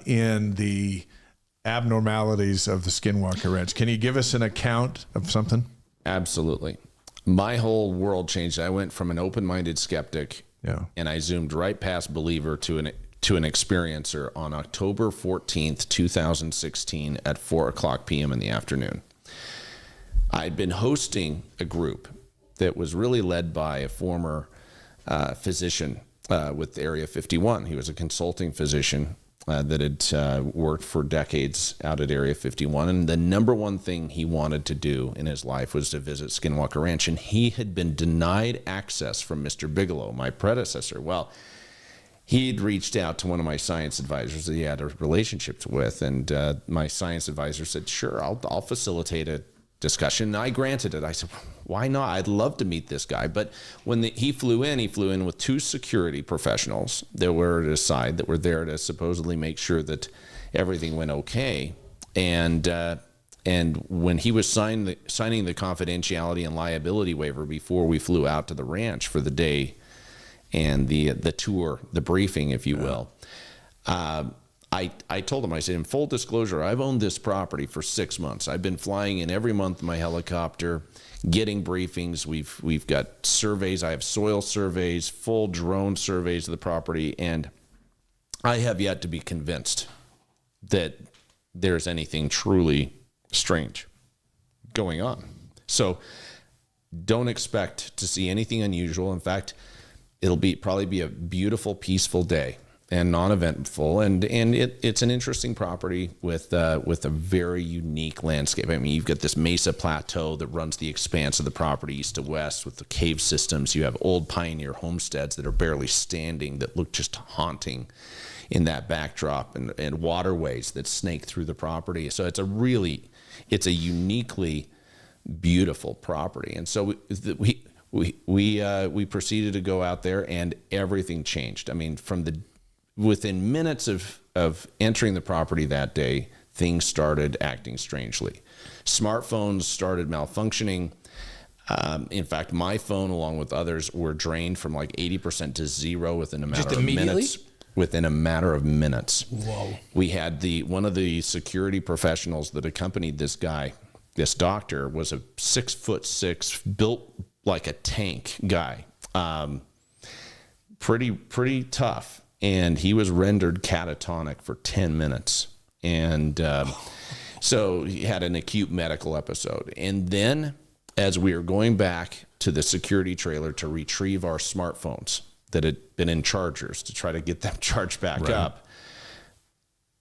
in the abnormalities of the Skinwalker Ranch? Can you give us an account of something? Absolutely. My whole world changed. I went from an open-minded skeptic, and I zoomed right past believer to an experiencer on October 14th, 2016 at 4:00 p.m. in the afternoon. I'd been hosting a group that was really led by a former physician with Area 51. He was a consulting physician that had worked for decades out at Area 51. And the number one thing he wanted to do in his life was to visit Skinwalker Ranch. And he had been denied access from Mr. Bigelow, my predecessor. Well, he'd reached out to one of my science advisors that he had a relationship with. And my science advisor said, sure, I'll facilitate a discussion. And I granted it. I said, why not? I'd love to meet this guy. But when he flew in with 2 security professionals that were at his side, that were there to supposedly make sure that everything went okay. And when he was signing the confidentiality and liability waiver before we flew out to the ranch for the day and the tour, the briefing, if you will, I told him, I said, in full disclosure, I've owned this property for 6 months. I've been flying in every month in my helicopter, getting briefings. We've got surveys. I have soil surveys, full drone surveys of the property, and I have yet to be convinced that there's anything truly strange going on. So don't expect to see anything unusual. In fact, it'll probably be a beautiful, peaceful day and non-eventful, and it's an interesting property with a very unique landscape. I mean, you've got this mesa plateau that runs the expanse of the property east to west with the cave systems. You have old pioneer homesteads that are barely standing that look just haunting in that backdrop, and waterways that snake through the property. So it's a uniquely beautiful property. And so we proceeded to go out there, and everything changed. I mean, within minutes of entering the property that day, things started acting strangely. Smartphones started malfunctioning. In fact, my phone, along with others, were drained from like 80% to 0 within a matter of minutes. Within a matter of minutes. Whoa. We had one of the security professionals that accompanied this guy, this doctor, was a 6'6", built like a tank guy. Pretty tough. And he was rendered catatonic for 10 minutes. And so he had an acute medical episode. And then as we were going back to the security trailer to retrieve our smartphones that had been in chargers to try to get them charged back up.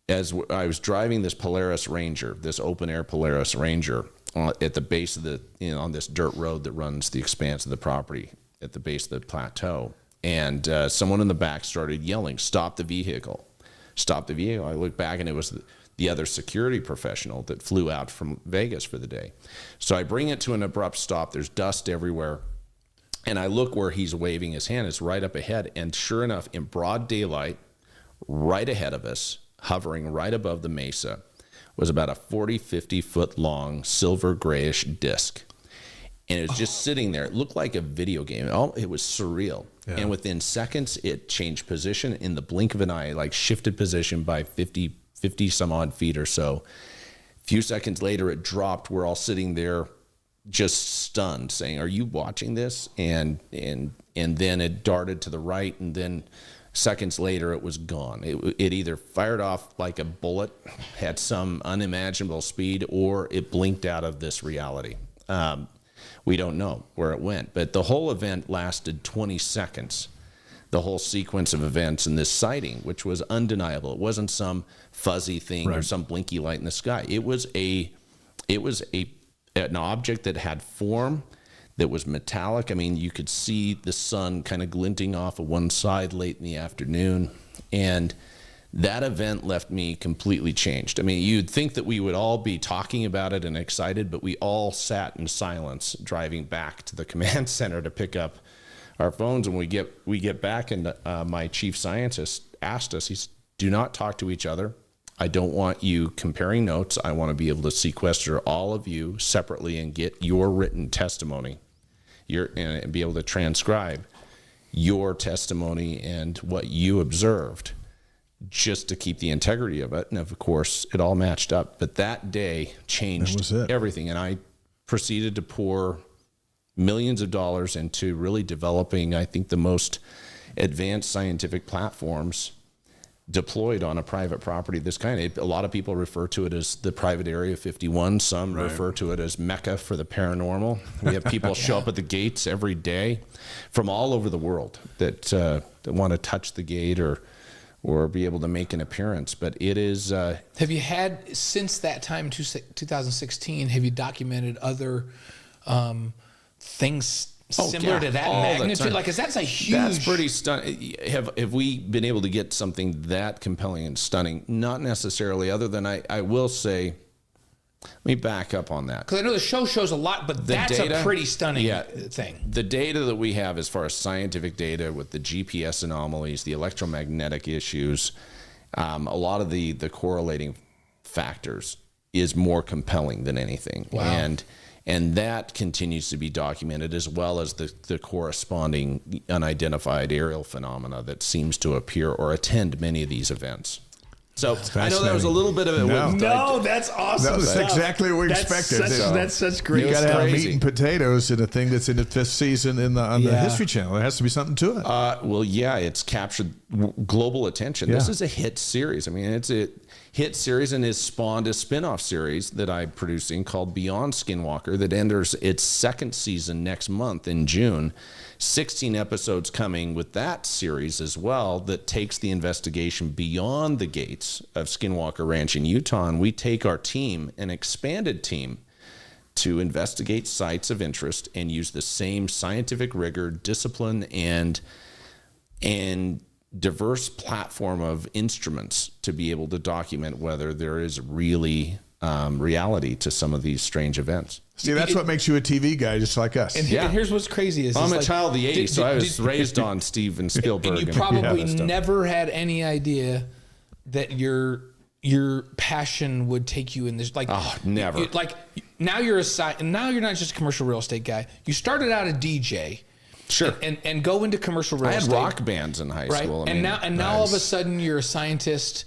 As I was driving this Polaris Ranger, this open air Polaris Ranger, at the base of the, on this dirt road that runs the expanse of the property at the base of the plateau. And someone in the back started yelling, "Stop the vehicle, stop the vehicle." I looked back and it was the other security professional that flew out from Vegas for the day. So I bring it to an abrupt stop. There's dust everywhere. And I look where he's waving his hand. It's right up ahead. And sure enough, in broad daylight, right ahead of us, hovering right above the mesa, was about a 40, 50 foot long silver grayish disc. And it was just sitting there. It looked like a video game. It was surreal. Yeah. And within seconds, it changed position in the blink of an eye, like shifted position by 50 some odd feet or so. A few seconds later, it dropped. We're all sitting there just stunned, saying, "Are you watching this?" And then it darted to the right, and then seconds later, it was gone. It either fired off like a bullet, had some unimaginable speed, or it blinked out of this reality. We don't know where it went, but the whole event lasted 20 seconds. The whole sequence of events in this sighting, which was undeniable. It wasn't some fuzzy thing or some blinky light in the sky. It was an object that had form, that was metallic. I mean, you could see the sun kind of glinting off of one side late in the afternoon. And that event left me completely changed. I mean, you'd think that we would all be talking about it and excited, but we all sat in silence driving back to the command center to pick up our phones. And we get back, and my chief scientist asked us, he said, "Do not talk to each other. I don't want you comparing notes. I want to be able to sequester all of you separately and get your written testimony, and be able to transcribe your testimony and what you observed, just to keep the integrity of it." And of course, it all matched up. But that day changed everything. And I proceeded to pour millions of dollars into really developing, I think, the most advanced scientific platforms deployed on a private property of this kind. A lot of people refer to it as the private Area 51. Some refer to it as Mecca for the paranormal. We have people show up at the gates every day from all over the world that want to touch the gate or be able to make an appearance. But it is... have you had, since that time, 2016, have you documented other things similar to that magnitude? Like, 'cause that's a huge... That's pretty stunning. Have we been able to get something that compelling and stunning? Not necessarily, other than I will say, let me back up on that. Because I know the show shows a lot, but that's a pretty stunning thing. The data that we have as far as scientific data with the GPS anomalies, the electromagnetic issues, a lot of the correlating factors is more compelling than anything. Wow. And that continues to be documented, as well as the corresponding unidentified aerial phenomena that seems to appear or attend many of these events. So I know that was a little bit of it. No, that's awesome. That's exactly what we expected. That's such great. You got to have meat and potatoes in a thing that's in its fifth season on the History Channel. There has to be something to it. Well, yeah, it's captured global attention. Yeah. This is a hit series. I mean, it's a hit series, and has spawned a spin-off series that I'm producing called Beyond Skinwalker that enters its second season next month in June. 16 episodes coming with that series as well, that takes the investigation beyond the gates of Skinwalker Ranch in Utah. And we take our team, an expanded team, to investigate sites of interest and use the same scientific rigor, discipline, and diverse platform of instruments to be able to document whether there is really reality to some of these strange events. See, that's what makes you a TV guy, just like us. And here's what's crazy is I'm a child of the 80s, so I was raised on Steven Spielberg. And you probably never had any idea that your passion would take you in this. Like, never. Now you're now you're not just a commercial real estate guy. You started out a DJ. Sure. And go into commercial real estate. I had rock bands in high school. Now all of a sudden you're a scientist,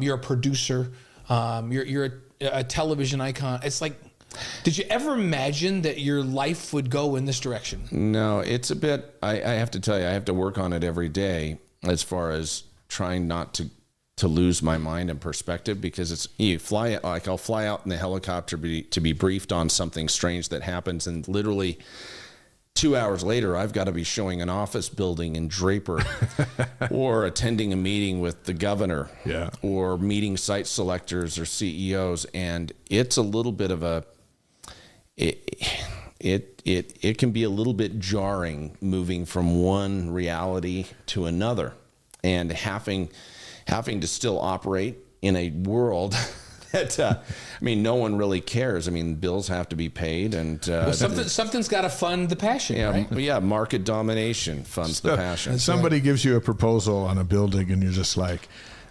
you're a producer, you're a television icon. It's like, did you ever imagine that your life would go in this direction? No, it's a bit, I have to tell you, I have to work on it every day as far as trying not to to lose my mind and perspective, because it's I'll fly out in the helicopter to be briefed on something strange that happens, and literally 2 hours later, I've got to be showing an office building in Draper or attending a meeting with the governor or meeting site selectors or CEOs. And it's a little bit of it can be a little bit jarring moving from one reality to another, and having to still operate in a world that, no one really cares. I mean, bills have to be paid, and something's got to fund the passion. Yeah, right? Yeah. Market domination funds the passion. Somebody gives you a proposal on a building, and you're just like,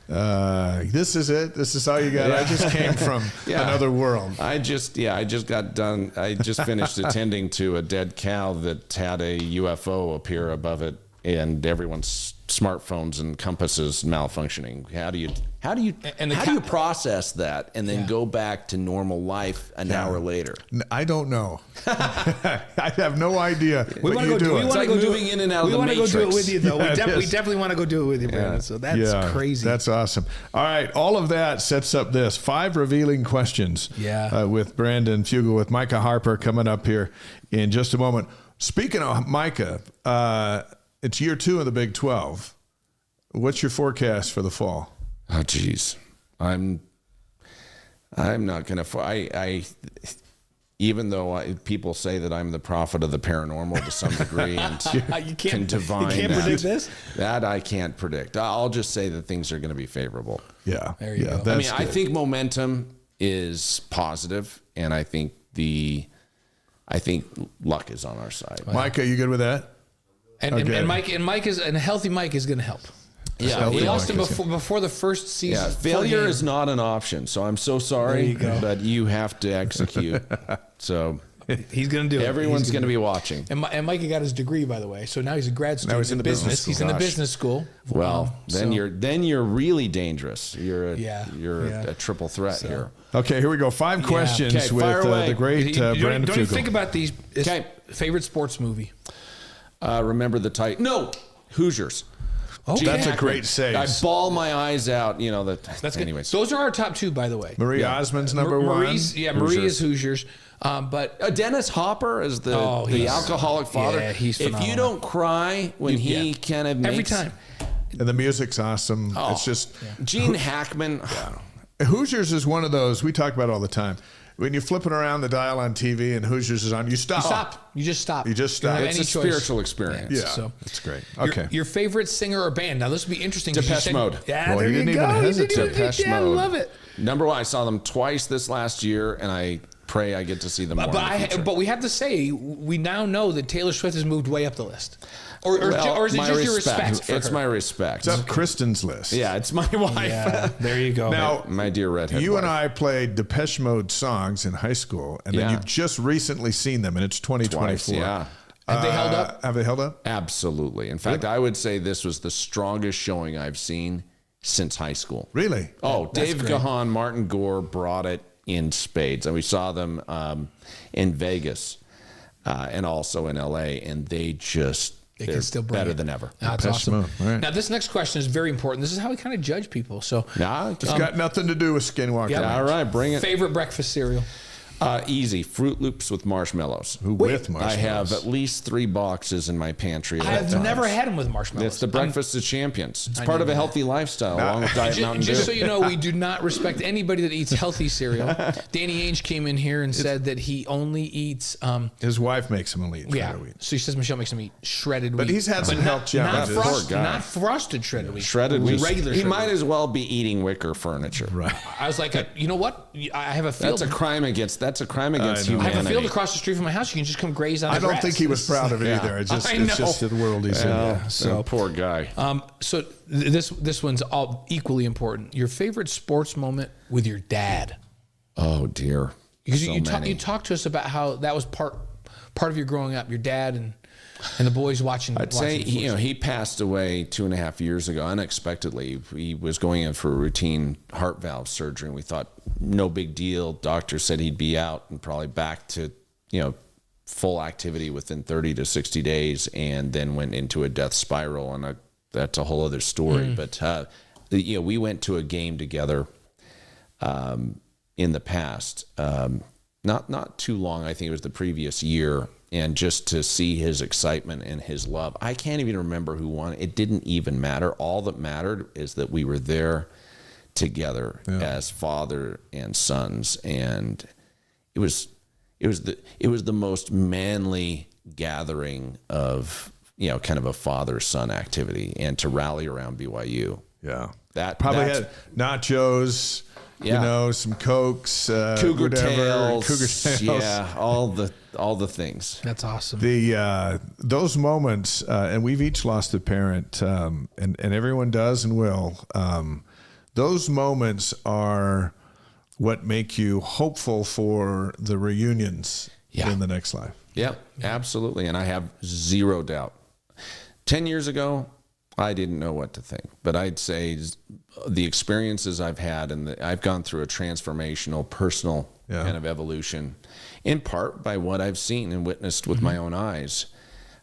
"This is it. This is all you got." I just came from another world. I just got done. I just finished attending to a dead cow that had a UFO appear above it, and everyone's smartphones and compasses malfunctioning. How do you process that and then go back to normal life an hour later? I don't know. I have no idea. We want to go do it. It's like moving in and out of the Matrix. We want to go do it with you, though. We definitely want to go do it with you, Brandon. So that's crazy. That's awesome. All right, all of that sets up this 5 revealing questions. With Brandon Fugal, with Micah Harper coming up here in just a moment. Speaking of Micah, it's year 2 of the Big 12. What's your forecast for the fall? Oh, geez. I'm not going to. Even though people say that I'm the prophet of the paranormal to some degree, and can divine you can't predict this? That I can't predict. I'll just say that things are going to be favorable. Yeah. There you go. I think momentum is positive, and I think luck is on our side. Micah, you good with that? And Mike is, and a healthy Mike is going to help. Yeah, we lost him before the first season. Yeah, failure is not an option. So I'm so sorry, but you have to execute. So he's going to do it. Everyone's going to be watching. And Micah got his degree, by the way. So now he's a grad student. Now he's in the business school. He's in the business school. Well, then you're really dangerous. You're a triple threat here. Okay, here we go. 5 questions with the great Brandon Fugal. Don't you think about these? Okay. Favorite sports movie? Remember the Titan. No, Hoosiers. Okay. That's a great save. I bawl my eyes out. That's anyways. Those are our top 2, by the way. Marie Osmond's number 1. Marie is Hoosiers. But Dennis Hopper is the alcoholic father. Yeah, he's phenomenal. If you don't cry when he kind of makes... Every time. And the music's awesome. It's just... Gene Hackman. Hoosiers is one of those we talk about all the time. When you're flipping around the dial on TV and Hoosiers is on, you stop. You just stop. It's a spiritual experience. Yeah, so it's great. Okay. Your favorite singer or band? Now this would be interesting. Depeche Mode. Yeah, there you go. Depeche Mode. I love it. Number 1, I saw them twice this last year, and I pray I get to see them more. But we have to say, we now know that Taylor Swift has moved way up the list. Or is it just your respect for It's her? my respect. It's up Kristen's list. Yeah, it's my wife. Yeah, there you go. Now, my dear redhead you wife. and I played Depeche Mode songs in high school, and then you've just recently seen them, and it's 2024. Twice, yeah. Have they held up? Have they held up? Absolutely. In fact, I would say this was the strongest showing I've seen since high school. Really? Oh, Dave Gahan, Martin Gore brought it in spades. And we saw them in Vegas and also in LA, and they're can still bring better it. than ever. That's awesome. Right. Now, this next question is very important. This is how we kind of judge people. So, it's got nothing to do with Skinwalker. Yeah, all right, bring it. Favorite breakfast cereal? Easy. Fruit Loops with marshmallows. With marshmallows. I have at least 3 boxes in my pantry. I have never had them with marshmallows. It's the breakfast of champions. It's part of a healthy lifestyle, along with Diet Mountain Dew. Just so you know, we do not respect anybody that eats healthy cereal. Danny Ainge came in here and said that he only eats... his wife makes him eat shredded wheat. So she says Michelle makes him eat shredded wheat. But he's had some health challenges. Not frosted shredded wheat. Shredded wheat. Regular He shredded might wheat. as well be eating wicker furniture. Right. I was like, you know what? I have a field. That's a crime against humanity. I have a field across the street from my house. You can just come graze on the I don't grass. think he was proud of it either. It's just the world he's in. Yeah. So poor guy. So this one's all equally important. Your favorite sports moment with your dad? Oh dear. Because you talked to us about how that was part of your growing up. Your dad and the boys watching. I'd say he passed away 2.5 years ago unexpectedly. He was going in for a routine heart valve surgery, and we thought no big deal. Doctor said he'd be out and probably back to full activity within 30 to 60 days, and then went into a death spiral, and that's a whole other story. But we went to a game together in the past, not too long. I think it was the previous year. And just to see his excitement and his love, I can't even remember who won. It didn't even matter. All that mattered is that we were there together as father and sons, and it was the most manly gathering of kind of a father-son activity, and to rally around BYU. Yeah, that probably had nachos. Some Cokes, Cougar tails, yeah, all the things. That's awesome. Those moments, and we've each lost a parent, and everyone does and will. Those moments are what make you hopeful for the reunions in the next life. Yeah, absolutely, and I have zero doubt. 10 years ago, I didn't know what to think, but I'd say the experiences I've had, and I've gone through a transformational, personal kind of evolution, in part by what I've seen and witnessed with my own eyes.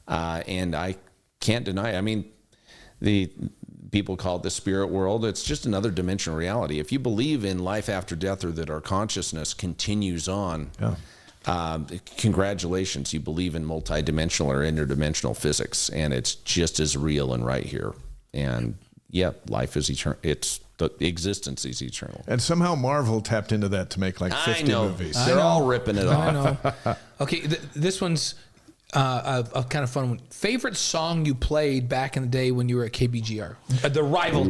And I can't deny it. I mean, the people call it the spirit world. It's just another dimensional reality. If you believe in life after death, or that our consciousness continues on, congratulations, you believe in multidimensional or interdimensional physics, and it's just as real and right here. And life is eternal. The existence is eternal. And somehow Marvel tapped into that to make like 50 movies. They're all ripping it off. I know. Okay, this one's a kind of fun one. Favorite song you played back in the day when you were at KBGR? The rival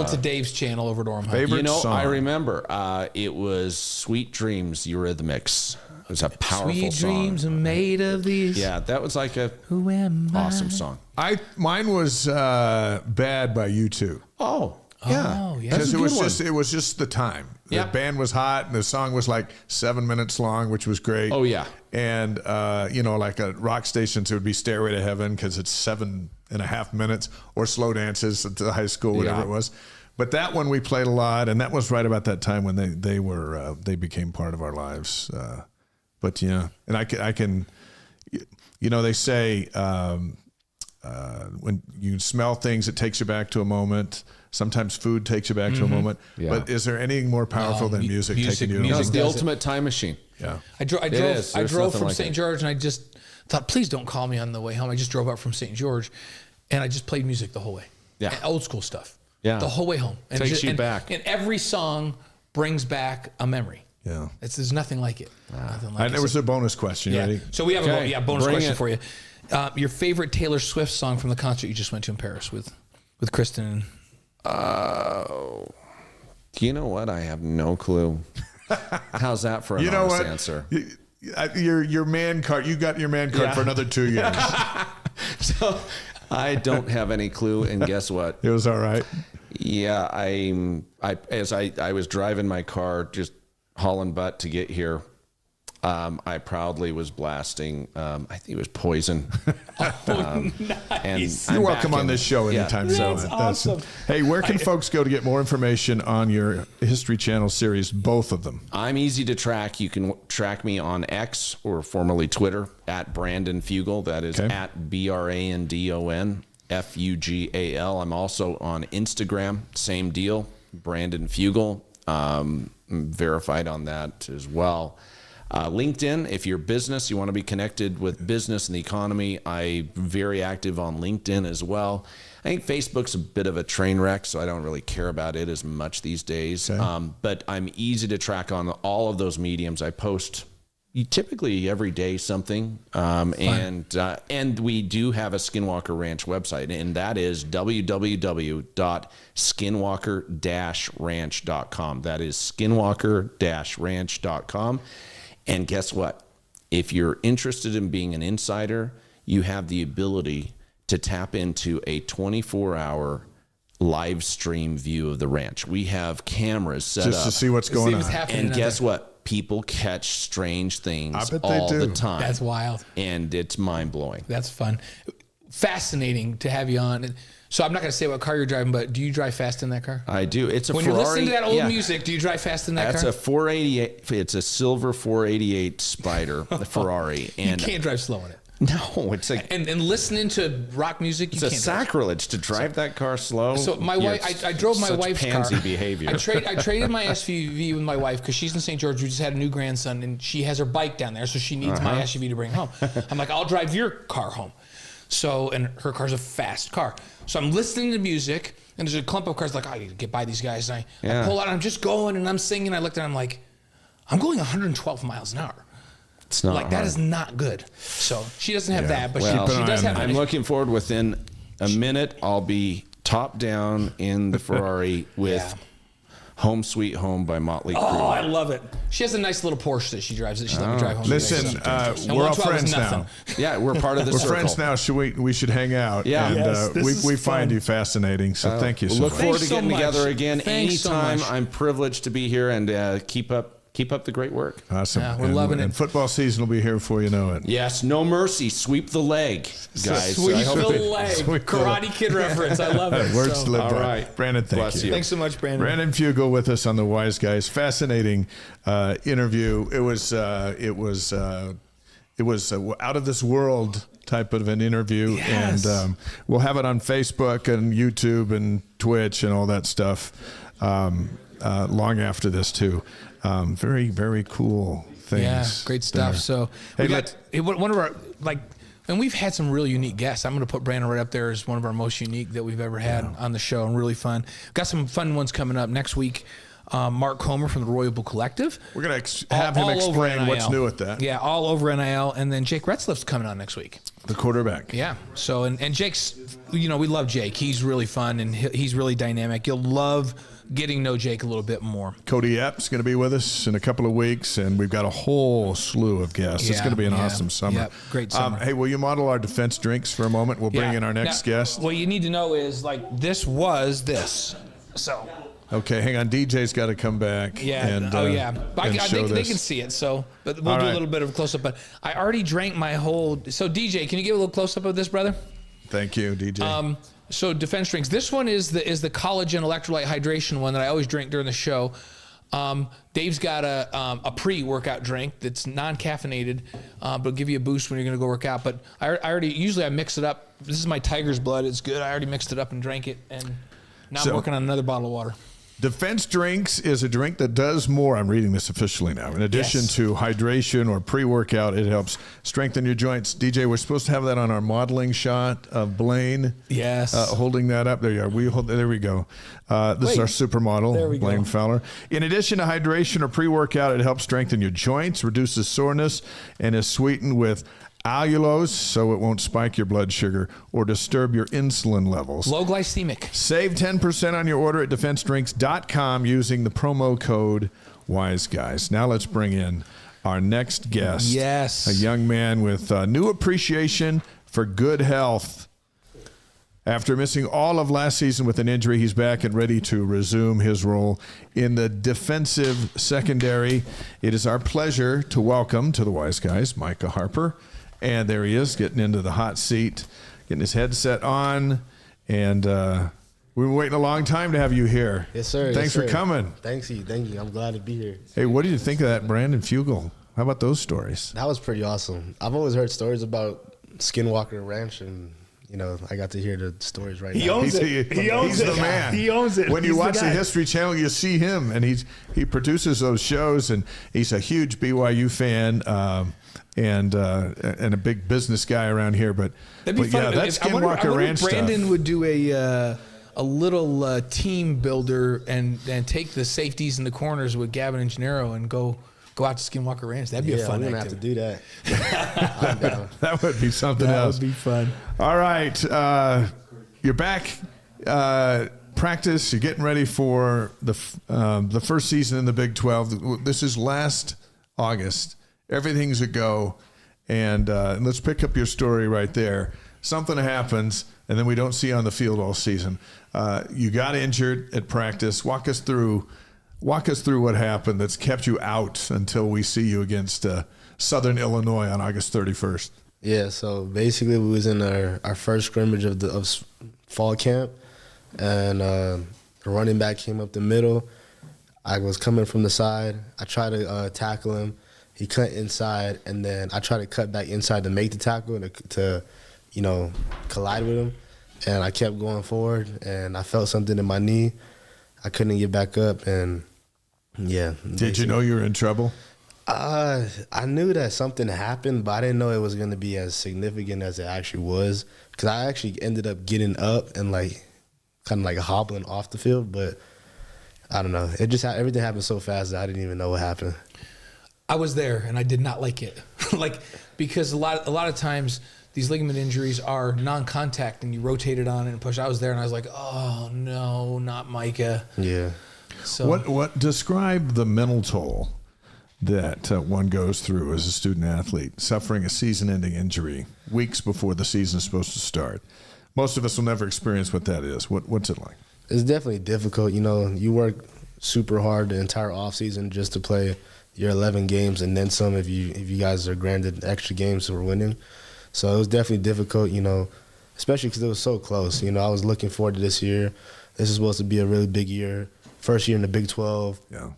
to Dave's channel over at Orem. Favorite song? I remember it was Sweet Dreams Eurythmics. It was a powerful Sweet song. dreams are made of these. Yeah, that was like a Who am awesome song. Mine was Bad by U2. Oh, yeah. Because it was just the time. The band was hot, and the song was like 7 minutes long, which was great. Oh, yeah. And, like at rock stations, it would be Stairway to Heaven because it's 7.5 minutes, or Slow Dances at the high school, whatever it was. But that one we played a lot, and that was right about that time when they became part of our lives. But and I can, they say when you smell things, it takes you back to a moment. Sometimes food takes you back to a moment. Yeah. But is there anything more powerful than music taking you to a moment? It's the ultimate time machine. Yeah. I drove from St. George, and I just thought, please don't call me on the way home. I just drove up from St. George, and I just played music the whole way. Yeah. And old school stuff. Yeah. The whole way home. And takes you back. And every song brings back a memory. Yeah. There's nothing like it. Nothing like there was a bonus question. Ready? So we have a bonus question for you. Your favorite Taylor Swift song from the concert you just went to in Paris with Kristen? You know what? I have no clue. How's that for an honest answer? Your man card. You got your man card for another 2 years. So I don't have any clue. And guess what? It was all right. Yeah, as I was driving my car, just hauling butt to get here, I proudly was blasting, I think it was Poison. Nice. And you're welcome on this show anytime. That's awesome. Hey, where can folks go to get more information on your History Channel series, both of them? I'm easy to track. You can track me on X, or formerly Twitter, at Brandon Fugal. That is at BRANDON FUGAL. I'm also on Instagram, same deal, Brandon Fugal. Verified on that as well. LinkedIn, if you're business, you want to be connected with business and the economy, I'm very active on LinkedIn as well. I think Facebook's a bit of a train wreck, so I don't really care about it as much these days. Okay. But I'm easy to track on all of those mediums. I post typically every day something. And we do have a Skinwalker Ranch website, and that is www.skinwalker-ranch.com. That is skinwalker-ranch.com. And guess what? If you're interested in being an insider, you have the ability to tap into a 24-hour live stream view of the ranch. We have cameras set just up to see what's going on. And guess what? People catch strange things all the time. That's wild. And it's mind-blowing. That's fun. Fascinating to have you on. So I'm not going to say what car you're driving, but do you drive fast in that car? I do. It's a when Ferrari. When you're listening to that old music, do you drive fast in that car? That's a 488. It's a silver 488 Spider, the Ferrari. And you can't drive slow in it. No, it's like and listening to rock music. It's a sacrilege to drive that car slow. So my wife, I drove my wife's pansy car. behavior. I traded my SUV with my wife because she's in St. George. We just had a new grandson, and she has her bike down there, so she needs my SUV to bring home. I'm like, I'll drive your car home. So, and her car's a fast car. So I'm listening to music, and there's a clump of cars like, I need to get by these guys. And I pull out, and I'm just going, and I'm singing. I looked at it, I'm like, I'm going 112 miles an hour. It's not like hard. that is not good. So she doesn't have that, but well, she does have. I'm looking forward. Within a minute, I'll be top down in the Ferrari with "Home Sweet Home" by Motley Crue. Oh, I love it. She has a nice little Porsche that she drives. That she's let me drive home. Listen, today, we're all friends now. Yeah, we're part of the circle. We're friends now. We should hang out. Yeah, and we find you fascinating. So thank you so much. Look forward to getting together again Thanks anytime. so much. I'm privileged to be here, and keep up the great work. Awesome. Yeah, we're loving it. And football season will be here before you know it. Yes, no mercy. Sweep the leg, guys. Sweep I hope the it- leg. Sweep the Karate Kid reference. I love it. Words to live All by. right. Brandon, thank Bless you. you. Thanks so much, Brandon. Brandon Fugal with us on the Wise Guys. Fascinating interview. It was out of this world type of an interview, Yes. and we'll have it on Facebook and YouTube and Twitch and all that stuff long after this too. Very, very cool things. Yeah, great stuff. there. So Hey, we got one of our and we've had some really unique guests. I'm going to put Brandon right up there as one of our most unique that we've ever had on the show, and really fun. Got some fun ones coming up next week. Mark Comer from the Royal Bull Collective. We're going to have him All over explain what's NIL. new with that. Yeah, all over NIL. And then Jake Retzliff's coming on next week. The quarterback. Yeah. So, and Jake's, we love Jake. He's really fun, and he's really dynamic. You'll love getting to know Jake a little bit more. Cody Epps going to be with us in a couple of weeks, and we've got a whole slew of guests. It's Yeah, going to be an yeah. awesome summer. Yep, great summer. Hey, will you model our defense drinks for a moment? We'll bring in our next guest. What you need to know is, this was this. So. Okay, hang on. DJ's got to come back. Yeah. And, But and show they this. can see it. So, but we'll All do right. a little bit of a close up. But I already drank my whole. So, DJ, can you give a little close up of this, brother? Thank you, DJ. So defense drinks. This one is the collagen electrolyte hydration one that I always drink during the show. Dave's got a pre-workout drink that's non-caffeinated, but it'll give you a boost when you're going to go work out. But usually I mix it up. This is my Tiger's Blood. It's good. I already mixed it up and drank it, and now I'm working on another bottle of water. Defense Drinks is a drink that does more. I'm reading this officially now. In addition to hydration or pre-workout, it helps strengthen your joints. DJ, we're supposed to have that on our modeling shot of Blaine. Yes. Holding that up. There you are. There we go. This is our supermodel, There we go. Blaine Fowler. In addition to hydration or pre-workout, it helps strengthen your joints, reduces soreness, and is sweetened with allulose, so it won't spike your blood sugar or disturb your insulin levels. Low glycemic. Save 10% on your order at defensedrinks.com using the promo code WISEGUYS. Now let's bring in our next guest. Yes. A young man with new appreciation for good health. After missing all of last season with an injury, he's back and ready to resume his role in the defensive secondary. It is our pleasure to welcome to the Wise Guys, Micah Harper. And there he is, getting into the hot seat, getting his headset on. And we've been waiting a long time to have you here. Yes, sir. Thanks for coming. Thank you. I'm glad to be here. Hey, what did you think of that Brandon Fugal? How about those stories? That was pretty awesome. I've always heard stories about Skinwalker Ranch, and I got to hear the stories right He now. owns it. He owns He's it. the man. He owns it. When you He's watch the guy. History Channel, you see him, and he produces those shows, and he's a huge BYU fan. And a big business guy around here, but That'd be fun. yeah, that's I wonder Skinwalker if Ranch Brandon stuff. would do a little team builder and take the safeties in the corners with Gavin and Gennaro and go out to Skinwalker Ranch. That'd be a fun we're gonna have to activity. do that. I'm down. That would be something else. That would be fun. All right, you're back. Practice. You're getting ready for the first season in the Big 12. This is last August. Everything's a go, and let's pick up your story right there. Something happens, and then we don't see you on the field all season. You got injured at practice. Walk us through what happened that's kept you out until we see you against Southern Illinois on August 31st. Yeah, so basically we was in our first scrimmage of fall camp, and the running back came up the middle. I was coming from the side. I tried to tackle him, he cut inside, and then I tried to cut back inside to make the tackle and to collide with him. And I kept going forward, and I felt something in my knee. I couldn't get back up, and yeah. Did you know you were in trouble? I knew that something happened, but I didn't know it was going to be as significant as it actually was. Because I actually ended up getting up and kind of hobbling off the field, but I don't know. It just everything happened so fast that I didn't even know what happened. I was there, and I did not like it, because a lot of times these ligament injuries are non-contact, and you rotate it on and push. I was there, and I was like, oh no, not Micah. Yeah. So what describe the mental toll that one goes through as a student athlete, suffering a season-ending injury weeks before the season is supposed to start? Most of us will never experience what that is. What's it like? It's definitely difficult. You work super hard the entire offseason just to play your 11 games and then some if you guys are granted extra games for winning. So it was definitely difficult, especially because it was so close. I was looking forward to this year. This is supposed to be a really big year. First year in the Big 12. Yeah.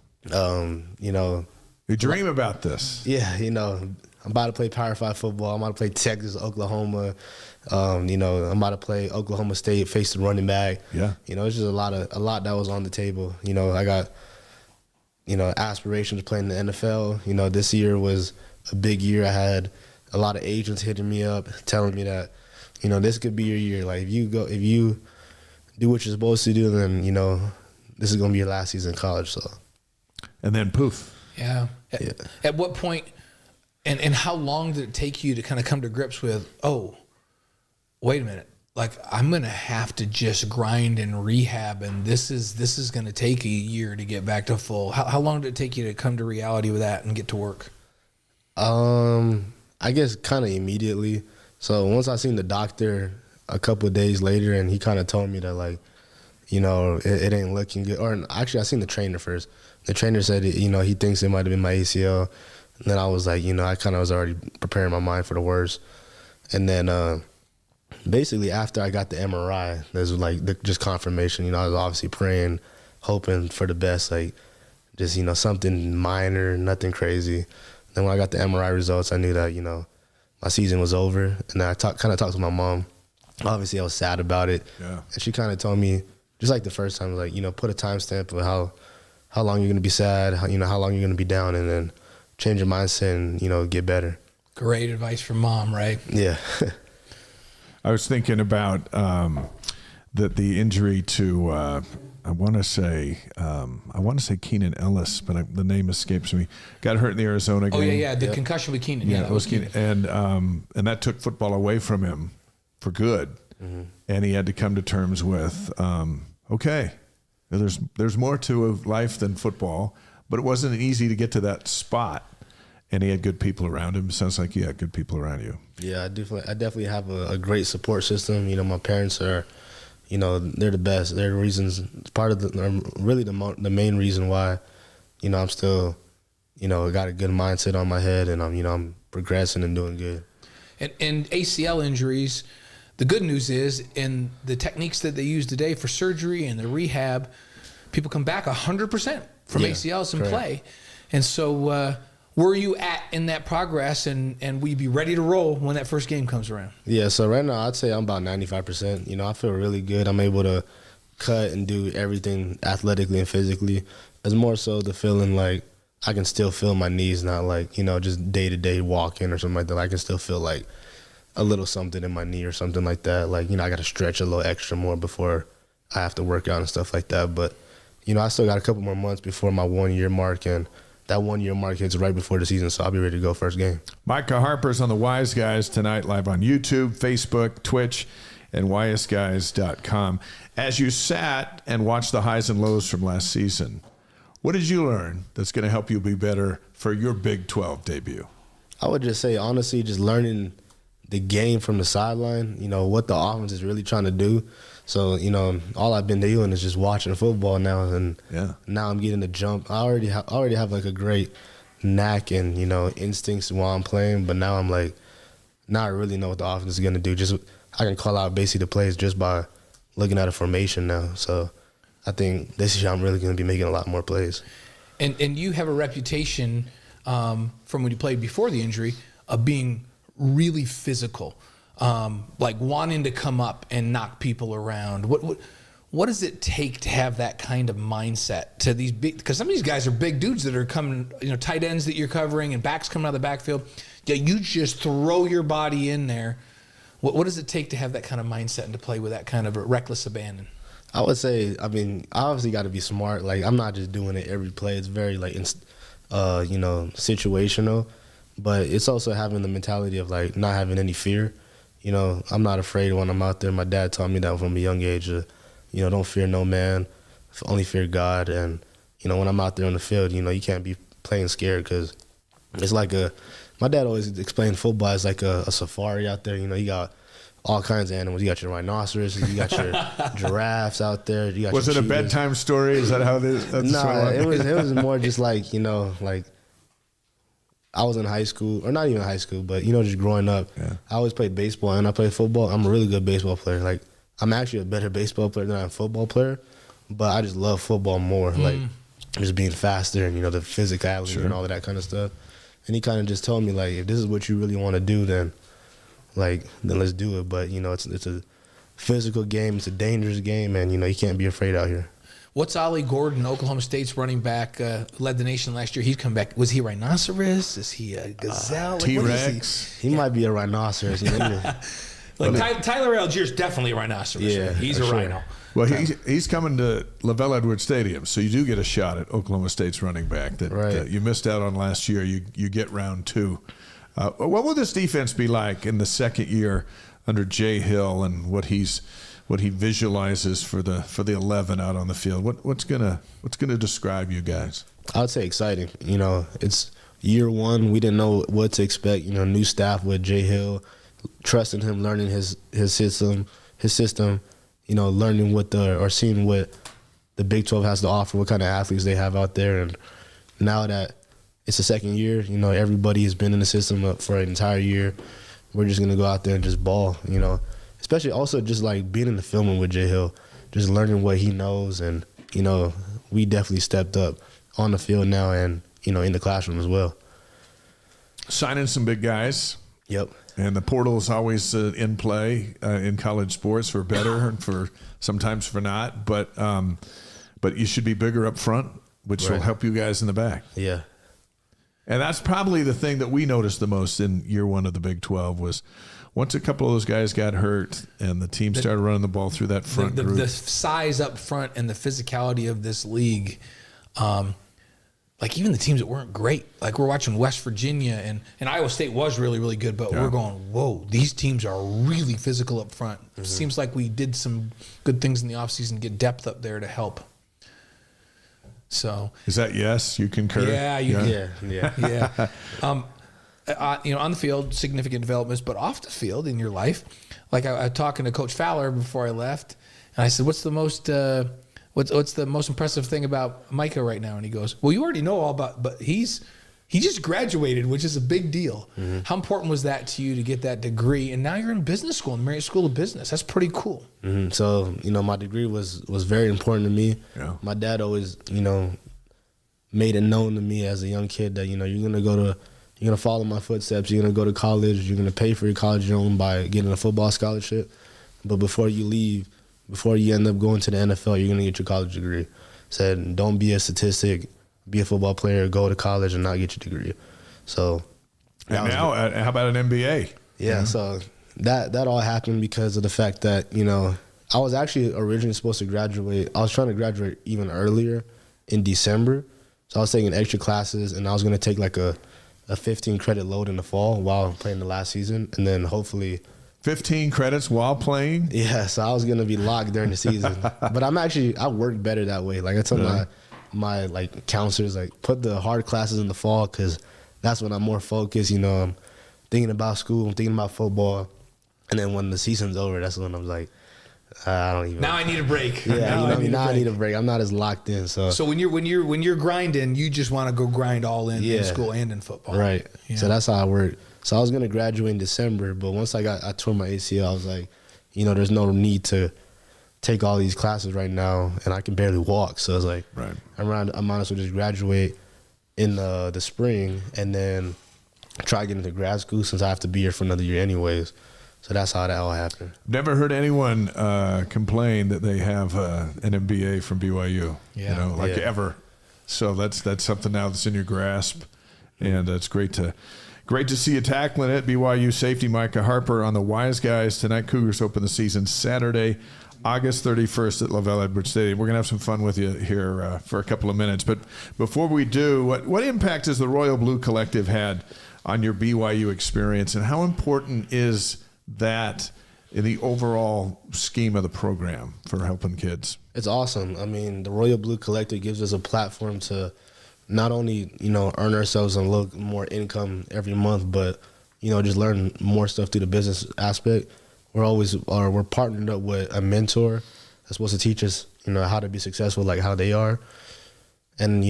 You dream about this. Yeah, I'm about to play Power 5 football. I'm about to play Texas, Oklahoma. I'm about to play Oklahoma State, face the running back. Yeah. It's just a lot that was on the table. I got, aspirations to play in the NFL. This year was a big year. I had a lot of agents hitting me up, telling me that, this could be your year. Like if you do what you're supposed to do, then this is gonna be your last season in college. So, and then poof. Yeah. At what point, and how long did it take you to kind of come to grips with, oh, wait a minute, I'm gonna have to just grind and rehab, and this is gonna take a year to get back to full. How long did it take you to come to reality with that and get to work? I guess kind of immediately. So once I seen the doctor a couple of days later, and he kind of told me that it ain't looking good. Or actually, I seen the trainer first. The trainer said, he thinks it might have been my ACL. And then I was like, I kind of was already preparing my mind for the worst. And then basically after I got the MRI, there's just confirmation. I was obviously praying, hoping for the best, just, something minor, nothing crazy. Then when I got the MRI results, I knew that, my season was over. And then I kind of talked to my mom. Obviously, I was sad about it. Yeah. And she kind of told me, just like the first time, put a timestamp of how long you're going to be sad, how long you're going to be down, and then change your mindset and, get better. Great advice from mom, right? Yeah. I was thinking about the injury to, I want to say Keenan Ellis, but the name escapes me. Got hurt in the Arizona game. Oh, yeah. The concussion with Keenan. Yeah, that was Keenan. And that took football away from him for good. Mm-hmm. And he had to come to terms with, okay, there's more to life than football, but it wasn't easy to get to that spot. And he had good people around him. Sounds like you had good people around you. Yeah, I definitely have a great support system. My parents are, they're the best. They're the reasons, really the main reason why, I'm still, got a good mindset on my head, and I'm progressing and doing good. And ACL injuries, the good news is, in the techniques that they use today for surgery and the rehab, people come back 100% from ACLs and play. And so where are you at in that progress, and will you be ready to roll when that first game comes around? Yeah, so right now I'd say I'm about 95%. I feel really good. I'm able to cut and do everything athletically and physically. It's more so the feeling like I can still feel my knees, not just day-to-day walking or something like that. I can still feel a little something in my knee or something like that. I got to stretch a little extra more before I have to work out and stuff like that. But, I still got a couple more months before my 1 year mark, and that 1 year mark hits right before the season, so I'll be ready to go first game. Micah Harper's on the Wise Guys tonight, live on YouTube, Facebook, Twitch, and wiseguys.com. As you sat and watched the highs and lows from last season, what did you learn that's going to help you be better for your Big 12 debut? I would just say, honestly, just learning the game from the sideline, what the offense is really trying to do. So, all I've been doing is just watching football now, and now I'm getting the jump. I already have a great knack and, instincts while I'm playing, but now I'm now I really know what the offense is going to do. I can call out basically the plays just by looking at a formation now. So I think this year I'm really going to be making a lot more plays. And you have a reputation from when you played before the injury of being really physical, like wanting to come up and knock people around. What does it take to have that kind of mindset to these big, because some of these guys are big dudes that are coming, tight ends that you're covering and backs coming out of the backfield. Yeah, you just throw your body in there. What does it take to have that kind of mindset and to play with that kind of a reckless abandon? I would say, I obviously got to be smart. Like, I'm not just doing it every play. It's very, situational. But it's also having the mentality of, like, not having any fear. I'm not afraid when I'm out there. My dad taught me that from a young age. Don't fear no man, only fear God. And, when I'm out there on the field, you can't be playing scared because it's like my dad always explained football as like a safari out there. You got all kinds of animals. You got your rhinoceroses, you got your giraffes out there. You got was it a bedtime story? Is that how it is? No, it was more just like, like I was in high school, or not even high school, but, just growing up, I always played baseball and I played football. I'm a really good baseball player. Like, I'm actually a better baseball player than I'm a football player, but I just love football more. Like, just being faster and, the physicality and all of that kind of stuff. And he kind of just told me, like, if this is what you really want to do, then let's do it. But, it's a physical game. It's a dangerous game, and, you can't be afraid out here. What's Ollie Gordon, Oklahoma State's running back, led the nation last year? He's come back. Was he a rhinoceros? Is he a gazelle? T-Rex? He might be a rhinoceros. Tyler Algiers definitely a rhinoceros. Yeah, right? He's a rhino. Well, he's coming to Lavelle Edwards Stadium, so you do get a shot at Oklahoma State's running back that you missed out on last year. You get round 2. What will this defense be like in the second year under Jay Hill, and what he visualizes for the 11 out on the field? What's gonna describe you guys? I would say exciting. It's year 1. We didn't know what to expect. New staff with Jay Hill, trusting him, learning his system. Learning seeing what the Big 12 has to offer, what kind of athletes they have out there. And now that it's the second year, everybody has been in the system for an entire year. We're just going to go out there and just ball, especially also just like being in the filming with Jay Hill, just learning what he knows. And, we definitely stepped up on the field now and, in the classroom as well. Signing some big guys. Yep. And the portal is always in play in college sports, for better and for sometimes for not. But you should be bigger up front, which will help you guys in the back. Yeah. And that's probably the thing that we noticed the most in year 1 of the Big 12 was once a couple of those guys got hurt and the team started running the ball through that front group. The size up front and the physicality of this league, like even the teams that weren't great, like we're watching West Virginia and Iowa State was really, really good, but we're going, whoa, these teams are really physical up front. Mm-hmm. Seems like we did some good things in the offseason to get depth up there to help. So is that yes? You concur? Yeah, Yeah. On the field, significant developments, but off the field in your life, like I was talking to Coach Fowler before I left, and I said, "What's the most impressive thing about Micah right now?" And he goes, "Well, you already know all about, but he just graduated, which is a big deal." Mm-hmm. How important was that to you to get that degree? And now you're in business school, in the Marriott School of Business. That's pretty cool. Mm-hmm. So, my degree was very important to me. Yeah. My dad always, made it known to me as a young kid that, you're going to follow my footsteps. You're going to go to college. You're going to pay for your college own by getting a football scholarship. But before you leave, before you end up going to the NFL, you're going to get your college degree. Said, don't be a statistic. Be a football player, go to college, and not get your degree. So, and now, how about an MBA? Yeah, so that all happened because of the fact that, I was actually originally supposed to graduate. I was trying to graduate even earlier in December. So I was taking extra classes, and I was going to take like a 15-credit load in the fall while playing the last season, and then hopefully 15 credits while playing? Yeah, so I was going to be locked during the season. But I work better that way. Like I told my like counselors, like put the hard classes in the fall because that's when I'm more focused. I'm thinking about school, I'm thinking about football. And then when the season's over, that's when I'm like, I don't even. Now I need a break. Yeah, I need a break. I'm not as locked in. So when you're grinding, you just want to go grind all in school and in football. Right. Yeah. So that's how I work. So I was gonna graduate in December, but once I tore my ACL, I was like, there's no need to take all these classes right now, and I can barely walk. So I was like, right, I might as well just graduate, in the spring, and then try to get into grad school since I have to be here for another year anyways. So that's how that all happened. Never heard anyone complain that they have an MBA from BYU. Yeah. Ever. So that's something now that's in your grasp, and it's great to see you tackling it. BYU safety Micah Harper on the Wise Guys tonight. Cougars open the season Saturday, August 31st at LaVell Edwards Stadium. We're going to have some fun with you here for a couple of minutes. But before we do, what impact has the Royal Blue Collective had on your BYU experience, and how important is that in the overall scheme of the program for helping kids? It's awesome. I mean, the Royal Blue Collective gives us a platform to not only, earn ourselves a little more income every month, but, just learn more stuff through the business aspect. We're partnered up with a mentor that's supposed to teach us, how to be successful like how they are. And,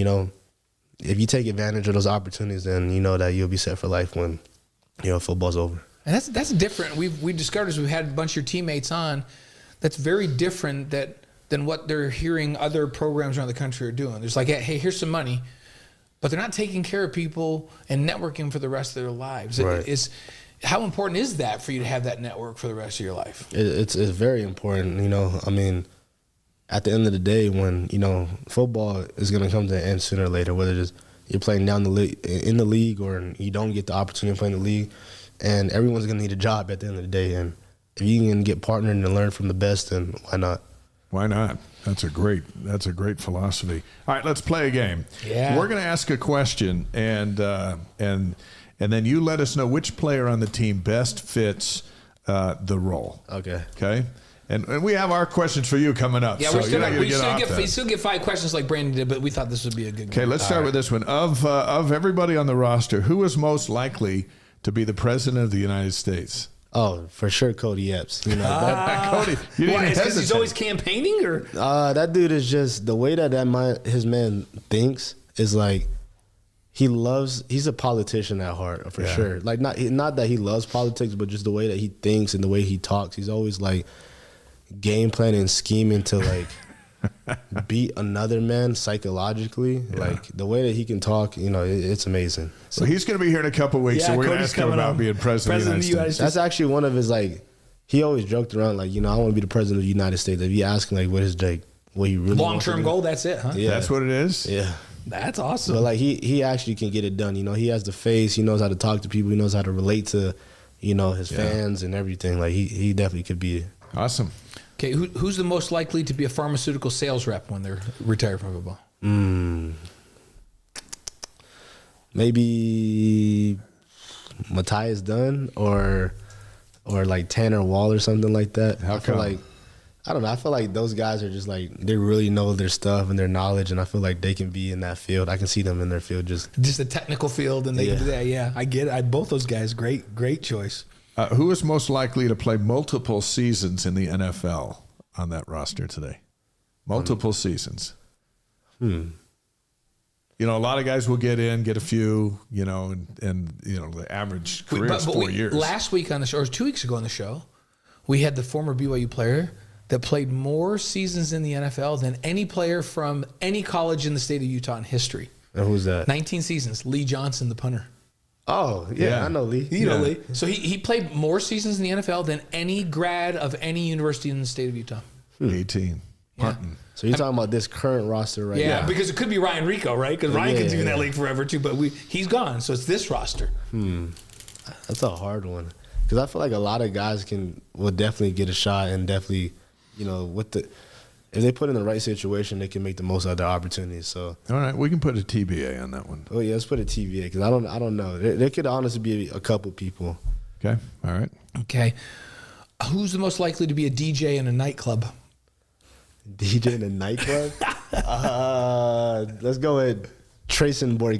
if you take advantage of those opportunities, then you know that you'll be set for life when, football's over. And that's different. We've discovered as we've had a bunch of your teammates on, that's very different than what they're hearing other programs around the country are doing. There's like, hey, here's some money, but they're not taking care of people and networking for the rest of their lives. Right. How important is that for you to have that network for the rest of your life? It's very important. I mean, at the end of the day, when football is going to come to an end sooner or later, whether it's you're playing down in the league or you don't get the opportunity to play in the league, and everyone's going to need a job at the end of the day. And if you can get partnered and learn from the best, then why not? Why not? That's a great philosophy. All right, let's play a game. Yeah. We're going to ask a question, and then you let us know which player on the team best fits the role. Okay. And we have our questions for you coming up. Yeah, so we still get 5 questions like Brandon did, but we thought this would be a good game. Okay, let's start with this one. Of everybody on the roster, who is most likely to be the president of the United States? Oh, for sure, Cody Epps. Cody, why? Because he's always campaigning, or that dude is just the way that his man thinks is like he's a politician at heart for sure. Like not that he loves politics, but just the way that he thinks and the way he talks. He's always like game planning and scheming to like beat another man psychologically. Like the way that he can talk, it's amazing. So he's going to be here in a couple of weeks, so we're going to ask him about being president of the United States. That's actually one of his he always joked around like, I want to be the president of the United States. If you ask him like what he really long-term goal, that's it, huh? Yeah. That's what it is? Yeah. That's awesome. But like he actually can get it done. He has the face. He knows how to talk to people. He knows how to relate to, his fans and everything. Like he definitely could be. Awesome. Okay, who's the most likely to be a pharmaceutical sales rep when they're retired from football? Maybe Matthias Dunn or like Tanner Wall or something like that. How come? I don't know. I feel like those guys are just like, they really know their stuff and their knowledge, and I feel like they can be in that field. I can see them in their field just a technical field, and they can do that. Yeah, I get it. Both those guys, great choice. Who is most likely to play multiple seasons in the NFL on that roster today? Multiple seasons. Hmm. You know, a lot of guys will get a few, and the average career is 4 years. Last week on the show, or 2 weeks ago on the show, we had the former BYU player that played more seasons in the NFL than any player from any college in the state of Utah in history. And who's that? 19 seasons. Lee Johnson, the punter. Oh, yeah. I know Lee. You know Lee. So he played more seasons in the NFL than any grad of any university in the state of Utah. 18. Punting. Yeah. So you're talking about this current roster right now? Yeah, because it could be Ryan Rico, right? Because Ryan could be in that league forever too, but he's gone. So it's this roster. That's a hard one. Because I feel like a lot of guys will definitely get a shot and definitely, if they put in the right situation, they can make the most out of their opportunities. So all right, we can put a TBA on that one. Oh yeah, let's put a TBA because I don't know. There could honestly be a couple people. Okay, all right. Okay, who's the most likely to be a DJ in a nightclub? DJ in a nightclub? Let's go with Tracon Boren.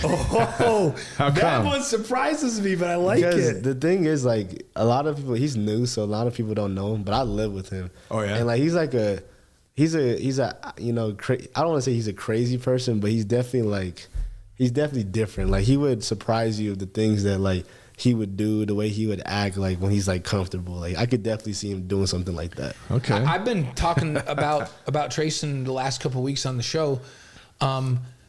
Oh, that one surprises me, but I like it. The thing is, like, a lot of people, he's new, so a lot of people don't know him, but I live with him. Oh, yeah? And, like, he's a I don't want to say he's a crazy person, but he's definitely different. Like, he would surprise you with the things that, like, he would do, the way he would act, like, when he's, like, comfortable. Like, I could definitely see him doing something like that. Okay. I've been talking about Tracon the last couple of weeks on the show.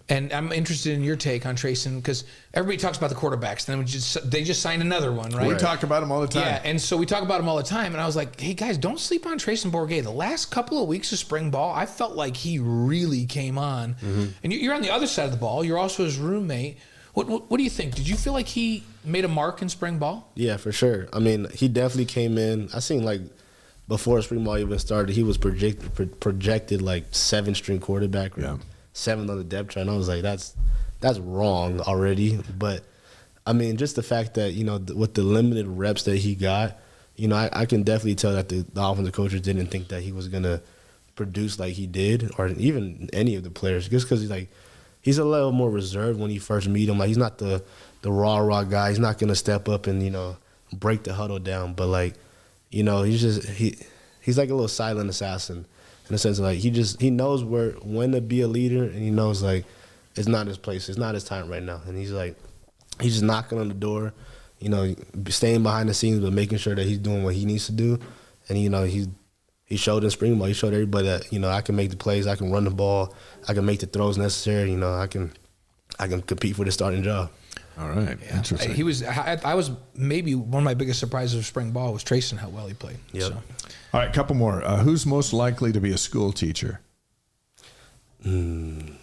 And I'm interested in your take on Tracon, because everybody talks about the quarterbacks. Then they just signed another one, right? We talk about him all the time. Yeah, and so we talk about him all the time. And I was like, hey, guys, don't sleep on Tracon Boren. The last couple of weeks of spring ball, I felt like he really came on. And you're on the other side of the ball. You're also his roommate. What do you think? Did you feel like he made a mark in spring ball? Yeah, for sure. I mean, he definitely came in. I seen like before spring ball even started, he was projected like 7th-string quarterback. Yeah. 7th on the depth chart. And I was like, that's wrong already. But I mean, just the fact that, you know, with the limited reps that he got, you know, I can definitely tell that the offensive coaches didn't think that he was gonna produce like he did, or even any of the players, just because he's a little more reserved when you first meet him. Like, he's not the raw guy. He's not gonna step up and, you know, break the huddle down. But like, you know, he's like a little silent assassin. In the sense of like he knows when to be a leader, and he knows like it's not his place, it's not his time right now, and he's just knocking on the door, you know, staying behind the scenes but making sure that he's doing what he needs to do. And you know, he showed in spring ball, he showed everybody that, you know, I can make the plays, I can run the ball, I can make the throws necessary, you know, I can compete for the starting job. All right, Yeah. interesting. I was maybe one of my biggest surprises of spring ball was Tracon, how well he played. Yep. So. All right, a couple more. Who's most likely to be a school teacher? These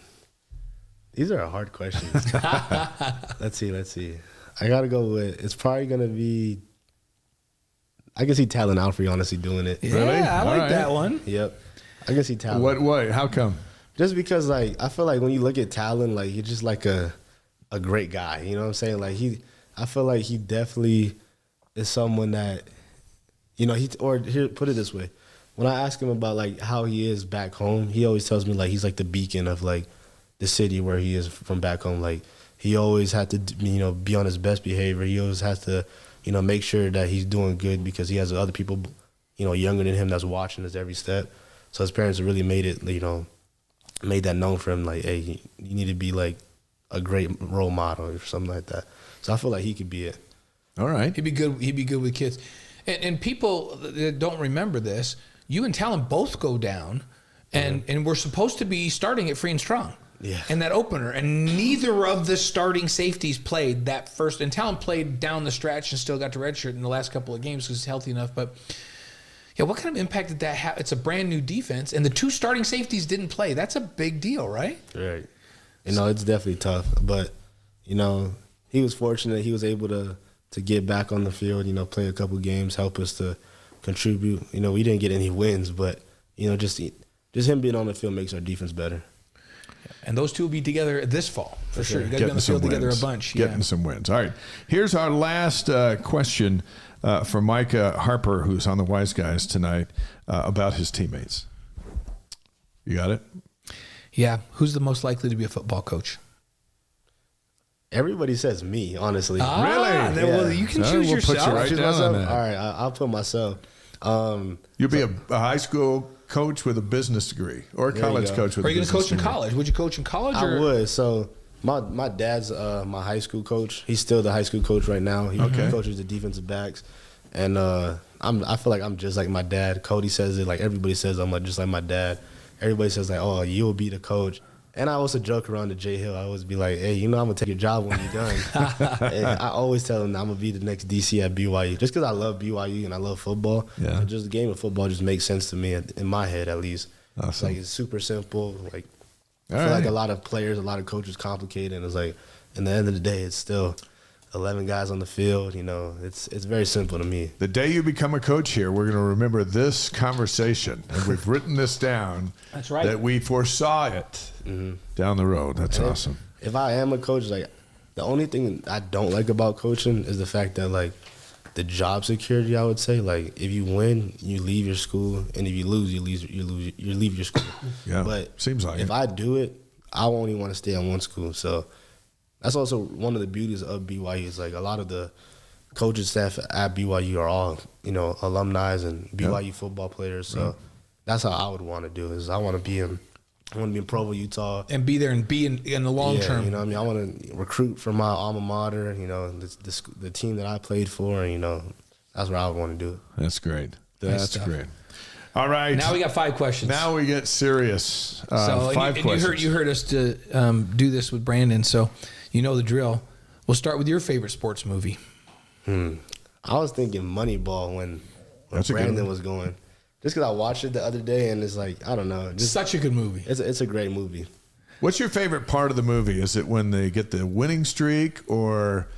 are hard questions. Let's see. I got to go with, it's probably going to be, I can see Talon Alfrey honestly doing it. Yeah, Really? I All like right. that one. Yep. I can see Talon. What? How come? Just because, like, I feel like when you look at Talon, like, he's just like a great guy. You know what I'm saying? Like, I feel like he definitely is someone that, you know, here, put it this way. When I ask him about, like, how he is back home, he always tells me, like, he's like the beacon of, like, the city where he is from back home. Like, he always had to, you know, be on his best behavior. He always has to, you know, make sure that he's doing good because he has other people, you know, younger than him that's watching his every step. So his parents really made that known for him, like, hey, you need to be, like, a great role model or something like that. So I feel like he could be it. All right. He'd be good with kids. And people that don't remember this, you and Talon both go down, and we're supposed to be starting at Free and Strong. Yeah. In that opener, and neither of the starting safeties played that first. And Talon played down the stretch and still got to redshirt in the last couple of games because he's healthy enough. But yeah, what kind of impact did that have? It's a brand new defense, and the 2 starting safeties didn't play. That's a big deal, right? Right. You know, it's definitely tough, but, you know, he was fortunate. He was able to get back on the field, you know, play a couple games, help us to contribute. You know, we didn't get any wins, but, you know, just him being on the field makes our defense better. And those two will be together this fall, for sure. You got to be Getting on the some field together a wins. bunch. Getting some wins. All right. Here's our last question for Micah Harper, who's on the Wise Guys tonight, about his teammates. You got it? Yeah. Who's the most likely to be a football coach? Everybody says me, honestly. Really? Yeah. Well, you can choose we'll yourself. put you right Choose down myself? on that. All right, I'll put myself. You'll be a high school coach with a business degree, or a college go. coach with Are a you going business to coach in degree. college? Would you coach in college? I Or? would. So my dad's my high school coach. He's still the high school coach right now. He coaches the defensive backs, and I feel like I'm just like my dad. Cody says it, like everybody says I'm like just like my dad. Everybody says like, oh, you'll be the coach. And I also joke around to Jay Hill. I always be like, hey, you know I'm going to take your job when you're done. And I always tell him I'm going to be the next DC at BYU. Just because I love BYU and I love football. Yeah. And just the game of football just makes sense to me, in my head at least. Awesome. Like, it's super simple. Like, I All feel like right. a lot of players, a lot of coaches complicate. And it's like, in the end of the day, it's still 11 guys on the field. You know, it's very simple to me. The day you become a coach here, we're going to remember this conversation. And we've written this down. That's right. That we foresaw it down the road. That's And awesome. If I am a coach, like, the only thing I don't like about coaching is the fact that, like, the job security, I would say. Like, if you win, you leave your school, and if you lose, you leave your school. Yeah, But seems like if it. I do it, I only want to stay on one school. So that's also one of the beauties of BYU is, like, a lot of the coaching staff at BYU are all, you know, alumni and BYU football players. So that's how I would want to do it, is I want to be in Provo, Utah. And be there and be in the long term. You know what I mean? I want to recruit for my alma mater, you know, the team that I played for, and, you know, that's where I would want to do it. That's great. Nice That's stuff. great. All right. Now we got 5 questions. Now we get serious. So 5 questions. You heard us to do this with Brandon, so you know the drill. We'll start with your favorite sports movie. I was thinking Moneyball when Brandon was going. Just because I watched it the other day, and it's like, I don't know. Just, Such a good movie. it's a great movie. What's your favorite part of the movie? Is it when they get the winning streak, or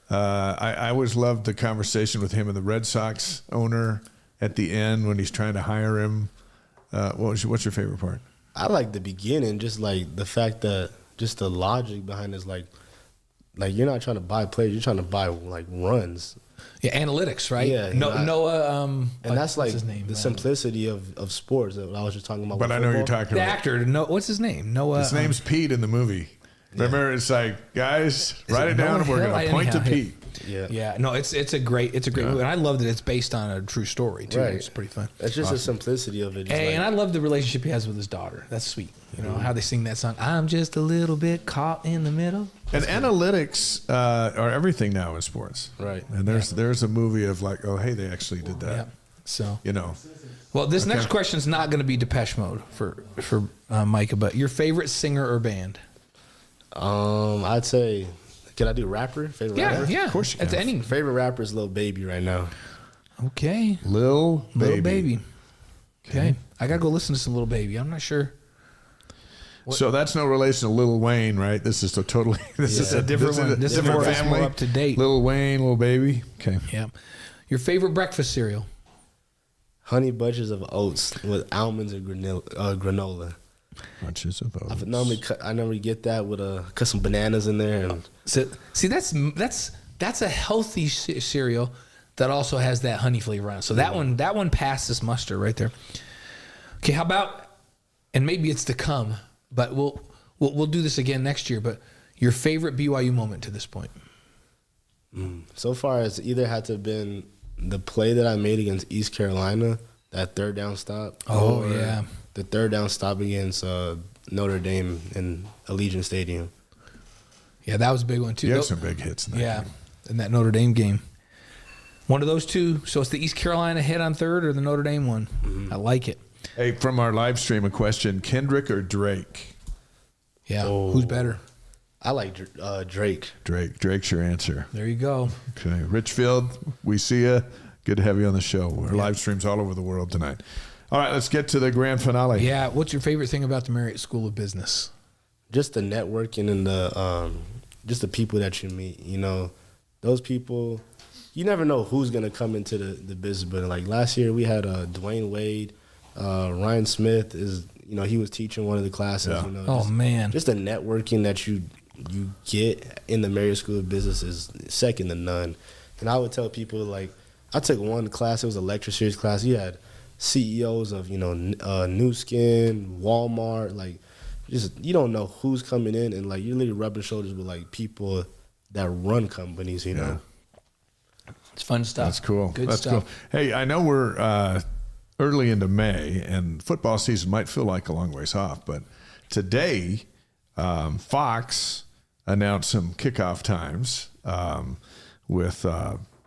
I always loved the conversation with him and the Red Sox owner at the end when he's trying to hire him. What's your favorite part? I like the beginning, just like the fact that just the logic behind it is like you're not trying to buy players, you're trying to buy like runs. Yeah, analytics, right? Yeah, Noah. And that's like his name? the simplicity of sports that I was just talking about. But with I know you're football. talking The about. actor. What's his name? Noah. His name's Pete in the movie. Remember, it's like, guys, write it down, Noah and we're Hill? going to point to Anyhow, Pete. Yeah. Yeah, no, it's a great movie, and I love that it's based on a true story too. Right. It's pretty fun. It's just the simplicity of it. Just Hey, like- and I love the relationship he has with his daughter. That's sweet. You know how they sing that song. I'm just a little bit caught in the middle. And analytics are everything now in sports. Right. And there's a movie of like, oh, hey, they actually did that. Yeah. So, You know. well, this next question is not going to be Depeche Mode for Micah, but your favorite singer or band? I'd say, can I do rapper? Favorite rapper? Yeah, Of course you It's can. any. Favorite rapper is Lil Baby right now. Okay, Lil Little Baby. Okay, I got to go listen to some Little Baby. I'm not sure. So that's no relation to Lil Wayne, right? This is a totally is a different one. This is more up to date. Lil Wayne, Lil Baby. Okay. Yeah. Your favorite breakfast cereal? Honey Bunches of Oats with almonds and granola. Bunches of oats. I normally get that with cut some bananas in there. And So, see, that's a healthy cereal that also has that honey flavor on it. So that one passes muster right there. Okay, how about, and maybe it's to come, but we'll do this again next year. But your favorite BYU moment to this point? so far, it's either had to have been the play that I made against East Carolina, that third down stop. Oh, or yeah. The third down stop against Notre Dame in Allegiant Stadium. Yeah, that was a big one too. You had some big hits in that Yeah, game. in that Notre Dame game. One of those two. So it's the East Carolina hit on third or the Notre Dame one. I like it. Hey, from our live stream, a question: Kendrick or Drake? Yeah. Who's better? I like Drake. Drake's your answer. There you go. Okay, Richfield, we see you. Good to have you on the show. Our live streams all over the world tonight. All right, let's get to the grand finale. Yeah. What's your favorite thing about the Marriott School of Business? Just the networking and the just the people that you meet. You know, those people. You never know who's gonna come into the business. But like last year, we had Dwayne Wade, Ryan Smith is. You know, he was teaching one of the classes. Yeah. You know, Oh, man. just the networking that you get in the Marriott School of Business is second to none. And I would tell people, like, I took one class. It was a lecture series class. You had CEOs of, New Skin, Walmart. Like, just you don't know who's coming in, and like you're literally rubbing shoulders with like people that run companies. You know. It's fun stuff. That's cool. Good That's stuff. cool. Hey, I know we're early into May, and football season might feel like a long ways off, but today, Fox announced some kickoff times with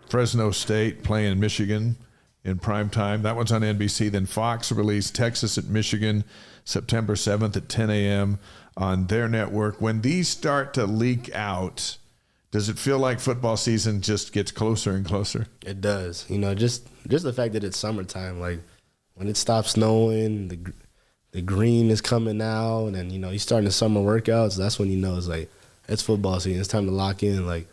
Fresno State playing Michigan in prime time. That one's on NBC. Then Fox released Texas at Michigan, September 7th at 10 a.m. on their network. When these start to leak out, does it feel like football season just gets closer and closer? It does. You know, just the fact that it's summertime, like when it stops snowing, the green is coming out, and then you're starting the summer workouts. That's when it's like it's football season. It's time to lock in. Like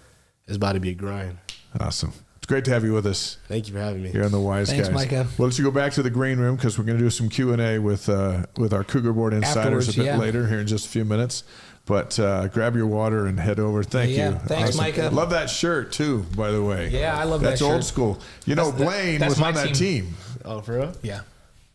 it's about to be a grind. Awesome. It's great to have you with us Thank you for having me. here on the Wise Thanks, Guys. Micah. Well, let's go back to the green room because we're going to do some Q&A with our Cougar Board insiders Afterwards, a bit yeah. later here in just a few minutes. But grab your water and head over. Thank Yeah, you. thanks, Micah. Love that shirt too, by the way. Yeah, I love that That's old shirt. school. Blaine that's was my on that team. Oh, for real? Yeah.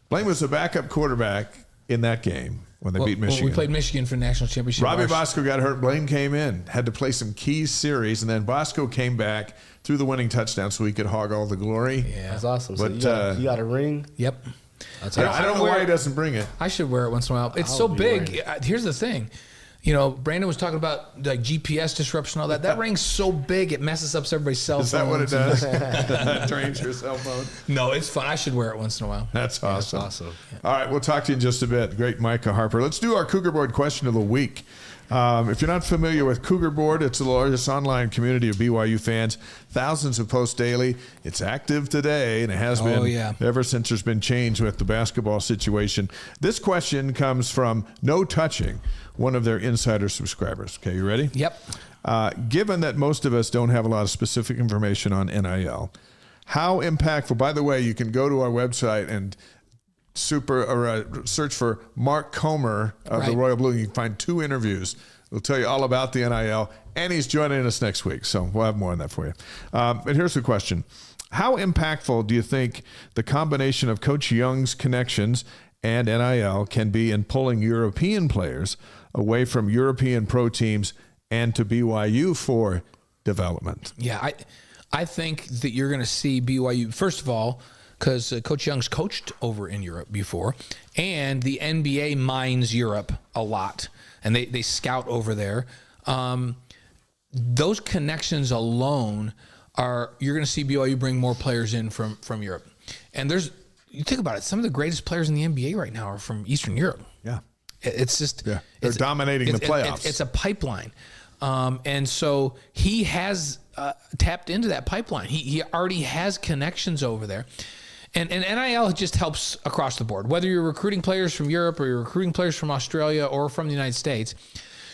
Blaine was the backup quarterback in that game when they beat Michigan. We played Michigan for the national championship. Robbie Bosco got hurt. Blaine came in, had to play some key series, and then Bosco came back, threw the winning touchdown so he could hog all the glory. Yeah. That's awesome. So But, you got a ring? Yep. That's I awesome. don't know why he doesn't bring it. I should wear it once in a while. It's I'll so be big. wearing Here's the thing. Brandon was talking about like GPS disruption, all that. That ring's so big it messes up everybody's cell phones. Is that what it does? That drains your cell phone? No, it's fun. I should wear it once in a while. That's awesome. That's awesome. All right, we'll talk to you in just a bit. Great Micah Harper. Let's do our Cougar Board question of the week. If you're not familiar with Cougar Board, it's the largest online community of BYU fans. Thousands of posts daily. It's active today, and it has been ever since there's been change with the basketball situation. This question comes from No Touching, one of their insider subscribers. Okay, you ready? Yep. Given that most of us don't have a lot of specific information on NIL, how impactful, by the way, you can go to our website and search for Mark Comer of the Royal Blue. You can find 2 interviews. We'll tell you all about the NIL, and he's joining us next week, so we'll have more on that for you. But here's the question. How impactful do you think the combination of Coach Young's connections and NIL can be in pulling European players away from European pro teams and to BYU for development? Yeah, I think that you're going to see BYU, first of all, because Coach Young's coached over in Europe before, and the NBA mines Europe a lot, and they scout over there. Those connections alone you're going to see BYU bring more players in from Europe. And you think about it, some of the greatest players in the NBA right now are from Eastern Europe. Yeah. It's just... Yeah. They're dominating the playoffs. It's a pipeline. And so he has tapped into that pipeline. He already has connections over there. And NIL just helps across the board. Whether you're recruiting players from Europe or you're recruiting players from Australia or from the United States,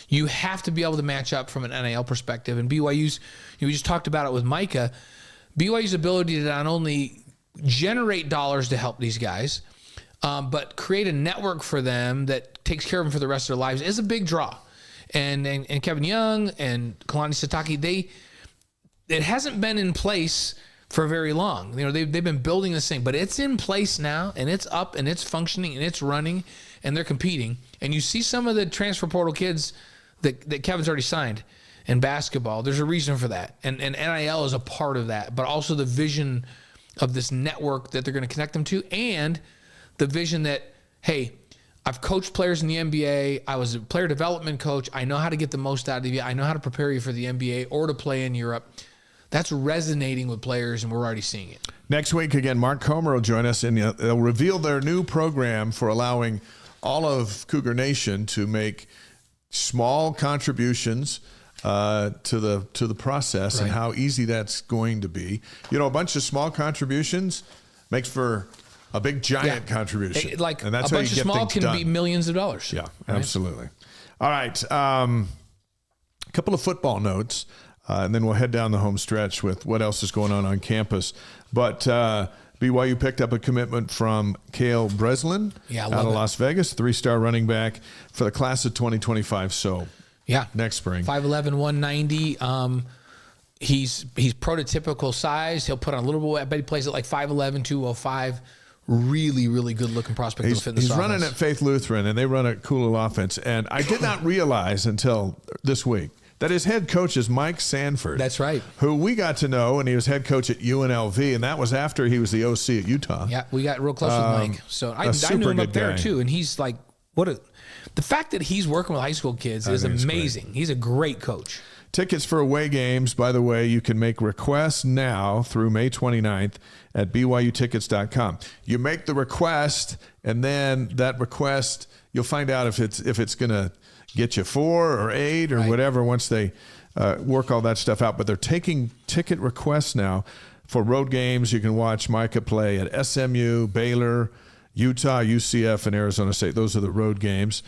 you have to be able to match up from an NIL perspective. And BYU's, we just talked about it with Micah, BYU's ability to not only generate dollars to help these guys, but create a network for them that takes care of them for the rest of their lives is a big draw. And Kevin Young and Kalani Sitake, it hasn't been in place for very long. They've been building this thing, but it's in place now, and it's up, and it's functioning, and it's running, and they're competing. And you see some of the transfer portal kids that Kevin's already signed in basketball. There's a reason for that, and NIL is a part of that, but also the vision of this network that they're going to connect them to, and the vision that, hey, I've coached players in the NBA. I was a player development coach. I know how to get the most out of you. I know how to prepare you for the NBA or to play in Europe. That's resonating with players, and we're already seeing it. Next week, again, Mark Comer will join us, and they'll reveal their new program for allowing all of Cougar Nation to make small contributions to the process, and how easy that's going to be. A bunch of small contributions makes for a big giant contribution. And that's a bunch of small can be millions of dollars. Yeah, absolutely. All right. A couple of football notes. And then we'll head down the home stretch with what else is going on campus. But BYU picked up a commitment from Cale Breslin out of Las Vegas, 3-star running back for the class of 2025. So next spring. 5'11", 190. He's prototypical size. He'll put on a little bit. I bet he plays at like 5'11", 205. Really, really good looking prospect. He's running at Faith Lutheran, and they run a cool little offense. And I did not realize until this week that his head coach is Mike Sanford. That's right. Who we got to know, and he was head coach at UNLV, and that was after he was the OC at Utah. Yeah, we got real close with Mike. So I knew him up there too, and he's like, the fact that he's working with high school kids is amazing. He's a great coach. Tickets for away games, by the way, you can make requests now through May 29th at BYUtickets.com. You make the request, and then that request, you'll find out if it's going to get you 4 or 8 or whatever once they work all that stuff out. But they're taking ticket requests now for road games. You can watch Micah play at SMU, Baylor, Utah, UCF, and Arizona State. Those are the road games.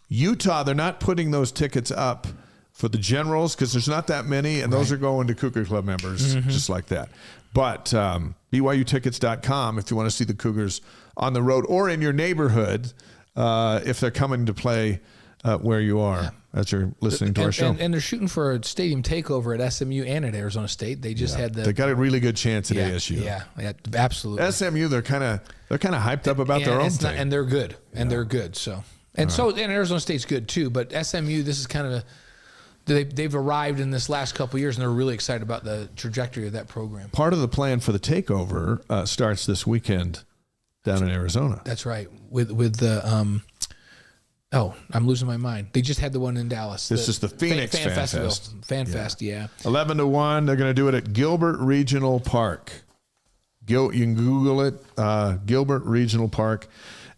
Utah, they're not putting those tickets up for the generals because there's not that many, and those are going to Cougar Club members just like that. But BYUtickets.com if you want to see the Cougars on the road or in your neighborhood if they're coming to play where you are as you're listening to our show. And they're shooting for a stadium takeover at SMU and at Arizona State. They just had they got a really good chance at ASU. Yeah, absolutely. SMU, they're kind of hyped up about their own thing, and they're good, they're good. So and Arizona State's good too. But SMU, this is kind of they've arrived in this last couple of years, and they're really excited about the trajectory of that program. Part of the plan for the takeover starts this weekend down in Arizona. That's right, with the Oh, I'm losing my mind. They just had the one in Dallas. This is the Phoenix Fan Fest. Fan Fest, yeah. 11 to 1. They're going to do it at Gilbert Regional Park. You can Google it, Gilbert Regional Park.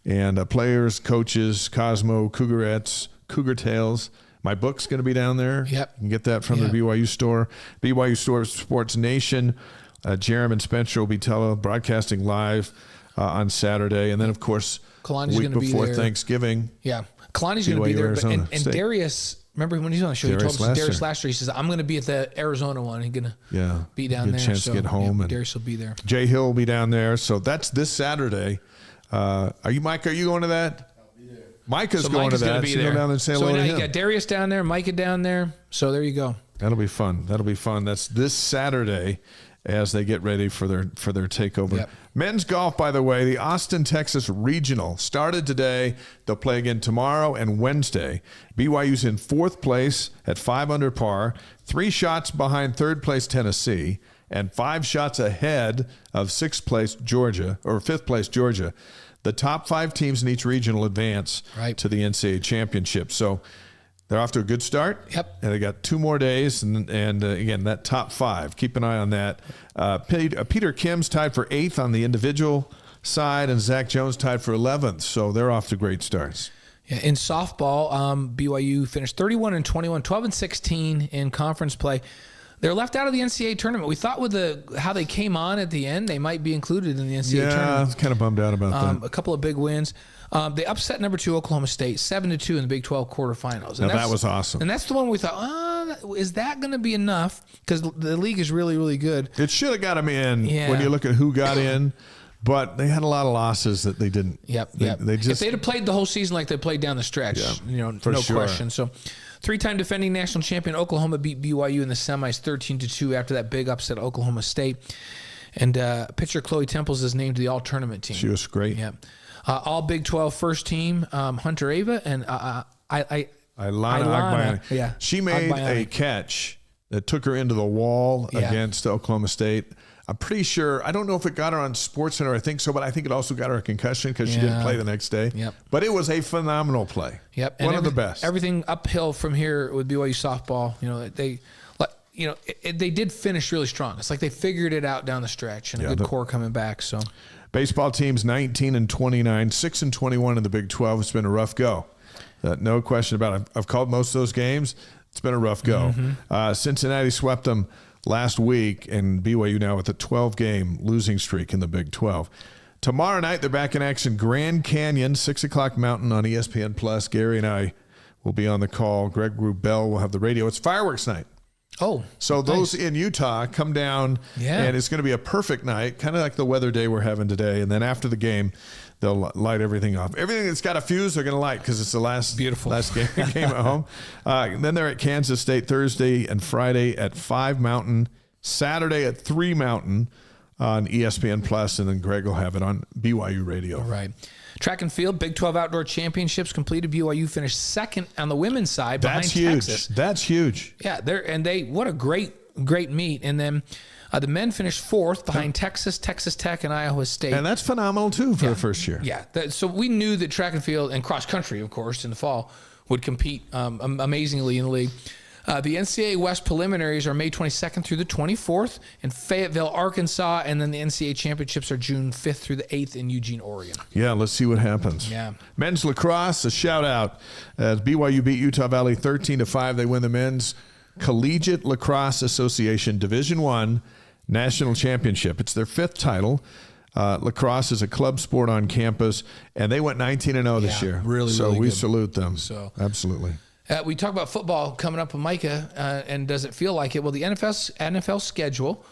And players, coaches, Cosmo, Cougarettes, Cougar Tales. My book's going to be down there. Yep. You can get that from the BYU store. BYU Sports Nation. Jerem and Spencer will be broadcasting live on Saturday. And then, of course, Kalani's week before Thanksgiving. Yeah. Kalani's going to be there. And Darius, remember when he was on the show, he told us Darius last year, he says, I'm going to be at the Arizona one. He's going to be down there. Chance to get home. And Darius will be there. Jay Hill will be down there. So that's this Saturday. Are you going to that? I'll be there. Micah's going to that. Be there. Go down and say hello to him. You got Darius down there, Micah down there. So there you go. That'll be fun. That's this Saturday as they get ready for their takeover. Yep. Men's golf, by the way, the Austin, Texas Regional started today. They'll play again tomorrow and Wednesday. BYU's in 4th place at 5 under par, 3 shots behind 3rd place Tennessee, and 5 shots ahead of 5th place Georgia. The top 5 teams in each regional advance to the NCAA championship. So they're off to a good start. Yep. And they got 2 more days. And again, that top 5, keep an eye on that. Peter Kim's tied for 8th on the individual side, and Zach Jones tied for 11th. So they're off to great starts. Yeah, in softball, BYU finished 31-21, 12-16 in conference play. They're left out of the NCAA tournament. We thought with how they came on at the end, they might be included in the NCAA tournament. Yeah, I was kind of bummed out about that. A couple of big wins. They upset number 2 Oklahoma State 7-2 in the Big 12 quarterfinals. Now that was awesome. And that's the one we thought, is that going to be enough? Because the league is really, really good. It should have got them in when you look at who got in. But they had a lot of losses that they didn't. Yep. They just, if they'd have played the whole season like they played down the stretch, no question. So, 3-time defending national champion Oklahoma beat BYU in the semis 13-2 after that big upset at Oklahoma State. And pitcher Chloe Temples is named to the all-tournament team. She was great. Yeah. All Big 12 first team, Hunter Ava and Ilana Agbayani. Yeah. She made a catch that took her into the wall against Oklahoma State. I'm pretty sure, I don't know if it got her on SportsCenter, I think so, but I think it also got her a concussion because she didn't play the next day. Yep. But it was a phenomenal play. Yep. One of the best. Everything uphill from here with BYU softball, they did finish really strong. It's like they figured it out down the stretch and a good core coming back. So, baseball teams 19-29, 6-21 in the Big 12. It's been a rough go. No question about it. I've called most of those games. It's been a rough go. Mm-hmm. Cincinnati swept them last week, and BYU now with a 12-game losing streak in the Big 12. Tomorrow night, they're back in action. Grand Canyon, 6 o'clock Mountain on ESPN+. Gary and I will be on the call. Greg Wrubell will have the radio. It's fireworks night. Oh, so those in Utah come down, and it's going to be a perfect night, kind of like the weather day we're having today. And then after the game, they'll light everything off. Everything that's got a fuse, they're going to light because it's the last game at home. Then they're at Kansas State Thursday and Friday at 5 Mountain, Saturday at 3 Mountain on ESPN+, and then Greg will have it on BYU Radio. Right. Track and field, Big 12 Outdoor Championships completed. BYU finished second on the women's side behind Texas. That's huge. Yeah, what a great meet. And then the men finished 4th behind Texas, Texas Tech, and Iowa State. And that's phenomenal, too, for the first year. Yeah. So we knew that track and field and cross country, of course, in the fall would compete amazingly in the league. The NCAA West preliminaries are May 22nd through the 24th in Fayetteville, Arkansas, and then the NCAA championships are June 5th through the 8th in Eugene, Oregon. Yeah, let's see what happens. Yeah. Men's lacrosse, a shout-out. As BYU beat Utah Valley 13-5, they win the Men's Collegiate Lacrosse Association Division I National Championship. It's their 5th title. Lacrosse is a club sport on campus, and they went 19-0 this year. So we good. Salute them. So absolutely. We talk about football coming up with Micah, and does it feel like it? Well, the NFL schedule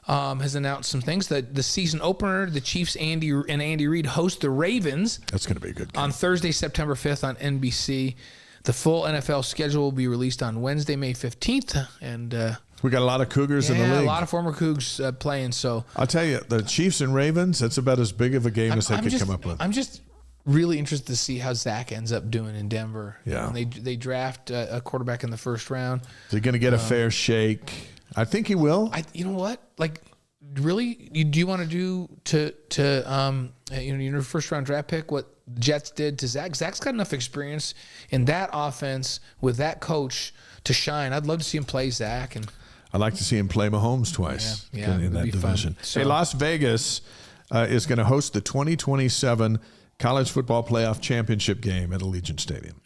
has announced some things. The season opener, the Chiefs Andy Reid host the Ravens. That's going to be a good game. On Thursday, September 5th on NBC. The full NFL schedule will be released on Wednesday, May 15th. And we got a lot of Cougars in the league. A lot of former Cougs playing. So I'll tell you, the Chiefs and Ravens, that's about as big of a game as they could come up with. I'm just really interested to see how Zach ends up doing in Denver. Yeah. They draft a quarterback in the first round. Is he going to get a fair shake? I think he will. You know what? Like, really, do you want to do to your first round draft pick what Jets did to Zach. Zach's got enough experience in that offense with that coach to shine. I'd love to see him play Zach. And I'd like to see him play Mahomes twice in that division. So, hey, Las Vegas is going to host the 2027 College Football Playoff Championship game at Allegiant Stadium.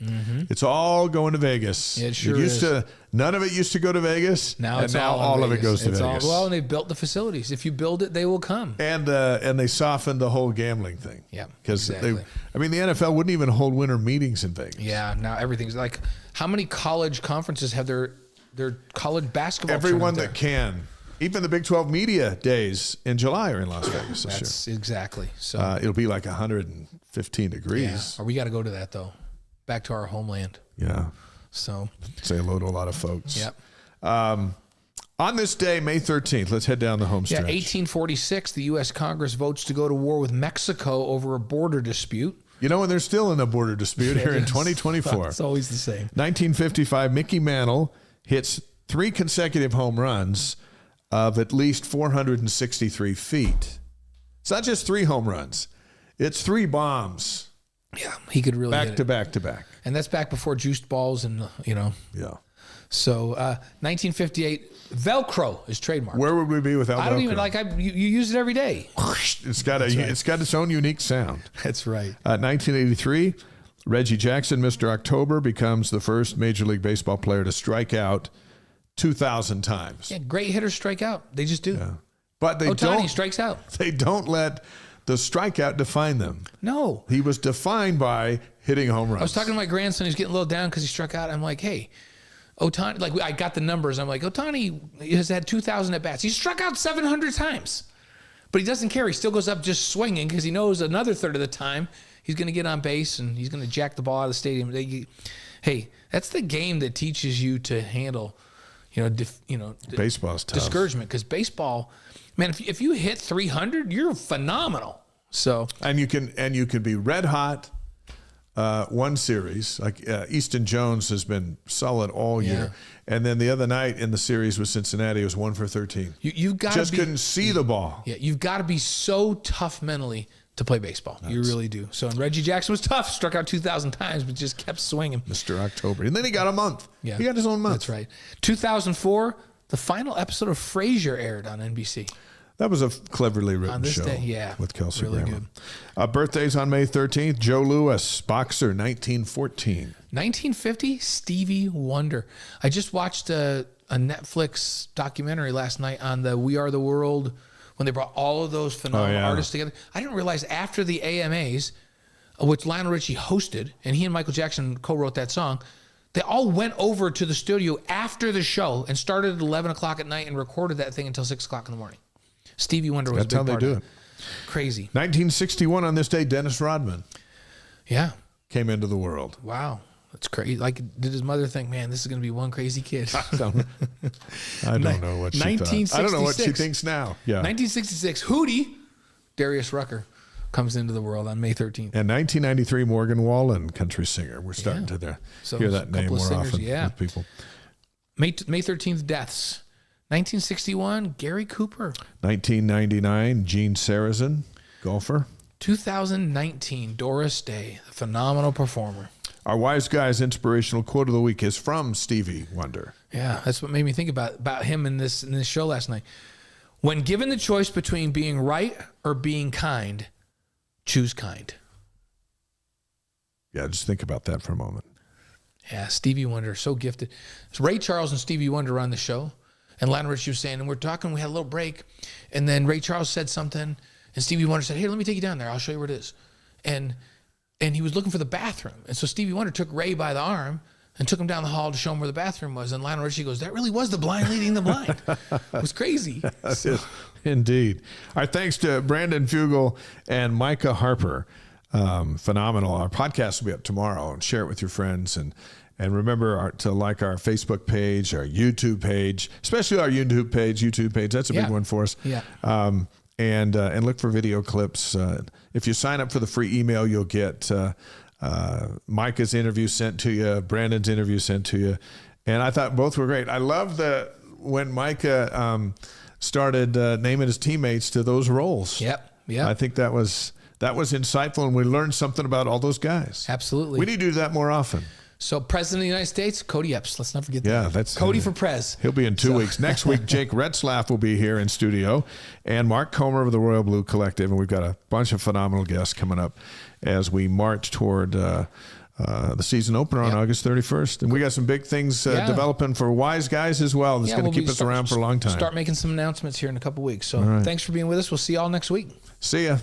It's all going to Vegas. It sure is. None of it used to go to Vegas. Now all of it goes to Vegas. Well, and they've built the facilities. If you build it, they will come. And they softened the whole gambling thing. Yeah, because exactly. the NFL wouldn't even hold winter meetings in Vegas. Yeah, now everything's like, how many college conferences have their college basketball? Everyone that can. Even the Big 12 media days in July are in Las Vegas this year. Exactly. So it'll be like 115 degrees. Yeah. We got to go to that though. Back to our homeland. Yeah. So say hello to a lot of folks. Yep. On this day, May 13th, let's head down the home stretch. 1846, the U.S. Congress votes to go to war with Mexico over a border dispute. You know, and they're still in a border dispute here in 2024. It's always the same. 1955, Mickey Mantle hits 3 consecutive home runs of at least 463 feet. It's not just 3 home runs. It's 3 bombs. Yeah, he could really back to back to back. And that's back before juiced balls and, Yeah. So 1958, Velcro is trademarked. Where would we be without Velcro? I don't even you use it every day. It's got its own unique sound. That's right. 1983, Reggie Jackson, Mr. October, becomes the first Major League Baseball player to strike out 2,000 times. Yeah, great hitters strike out. They just do. Yeah. But Ohtani strikes out. They don't let the strikeout define them. No. He was defined by hitting home runs. I was talking to my grandson. He's getting a little down because he struck out. I'm like, hey, Ohtani, like I got the numbers. I'm like, Ohtani has had 2,000 at bats. He struck out 700 times, but he doesn't care. He still goes up just swinging because he knows another third of the time he's going to get on base and he's going to jack the ball out of the stadium. Hey, that's the game that teaches you to handle, baseball's tough. Discouragement, because baseball, man, if you hit 300, you're phenomenal. So and you can be red hot. One series, like Easton Jones has been solid all year. And then the other night in the series with Cincinnati, it was 1 for 13. You've got just couldn't see the ball. Yeah, you've got to be so tough mentally to play baseball. You really do. So, and Reggie Jackson was tough, struck out 2,000 times, but just kept swinging. Mr. October. And then he got a month. Yeah. He got his own month. That's right. 2004, the final episode of Frasier aired on NBC. That was a cleverly written show with Kelsey really Grammer. Good. Birthdays on May 13th. Joe Louis, boxer, 1914. 1950, Stevie Wonder. I just watched a Netflix documentary last night on the We Are the World when they brought all of those phenomenal artists together. I didn't realize after the AMAs, which Lionel Richie hosted, and he and Michael Jackson co-wrote that song, they all went over to the studio after the show and started at 11 o'clock at night and recorded that thing until 6 o'clock in the morning. Stevie Wonder was a big part of it. That's how they do it. Crazy. 1961 on this day, Dennis Rodman. Yeah. Came into the world. Wow. That's crazy. Like, did his mother think, man, this is going to be one crazy kid? I don't know what she thought. I don't know what she thinks now. Yeah. 1966, Hootie, Darius Rucker, comes into the world on May 13th. And 1993, Morgan Wallen, country singer. We're starting to hear that name more often with people. May 13th, deaths. 1961, Gary Cooper. 1999, Gene Sarazen, golfer. 2019, Doris Day, the phenomenal performer. Our Wise Guys inspirational quote of the week is from Stevie Wonder. Yeah, that's what made me think about him in this show last night. When given the choice between being right or being kind, choose kind. Yeah, just think about that for a moment. Yeah, Stevie Wonder, so gifted. So Ray Charles and Stevie Wonder were on the show. And Lionel Richie was saying, and we're talking, we had a little break. And then Ray Charles said something, and Stevie Wonder said, hey, let me take you down there. I'll show you where it is. And he was looking for the bathroom. And so Stevie Wonder took Ray by the arm and took him down the hall to show him where the bathroom was. And Lionel Richie goes, that really was the blind leading the blind. It was crazy. So. Indeed. Our thanks to Brandon Fugal and Micah Harper. Phenomenal. Our podcast will be up tomorrow, and share it with your friends. And remember to like our Facebook page, our YouTube page, especially our YouTube page. That's a big one for us. Yeah. And look for video clips. If you sign up for the free email, you'll get Micah's interview sent to you, Brandon's interview sent to you. And I thought both were great. I love when Micah started naming his teammates to those roles. Yep. Yeah. I think that was that was insightful, and we learned something about all those guys. Absolutely. We need to do that more often. So President of the United States, Cody Epps. Let's not forget that. Yeah, that's Cody for Prez. He'll be in 2 weeks. Next week, Jake Retzlaff will be here in studio, and Mark Comer of the Royal Blue Collective, and we've got a bunch of phenomenal guests coming up as we march toward the season opener on August 31st. And we got some big things developing for Wise Guys as well. That's going to keep us around for a long time. Start making some announcements here in a couple weeks. So thanks for being with us. We'll see y'all next week. See ya.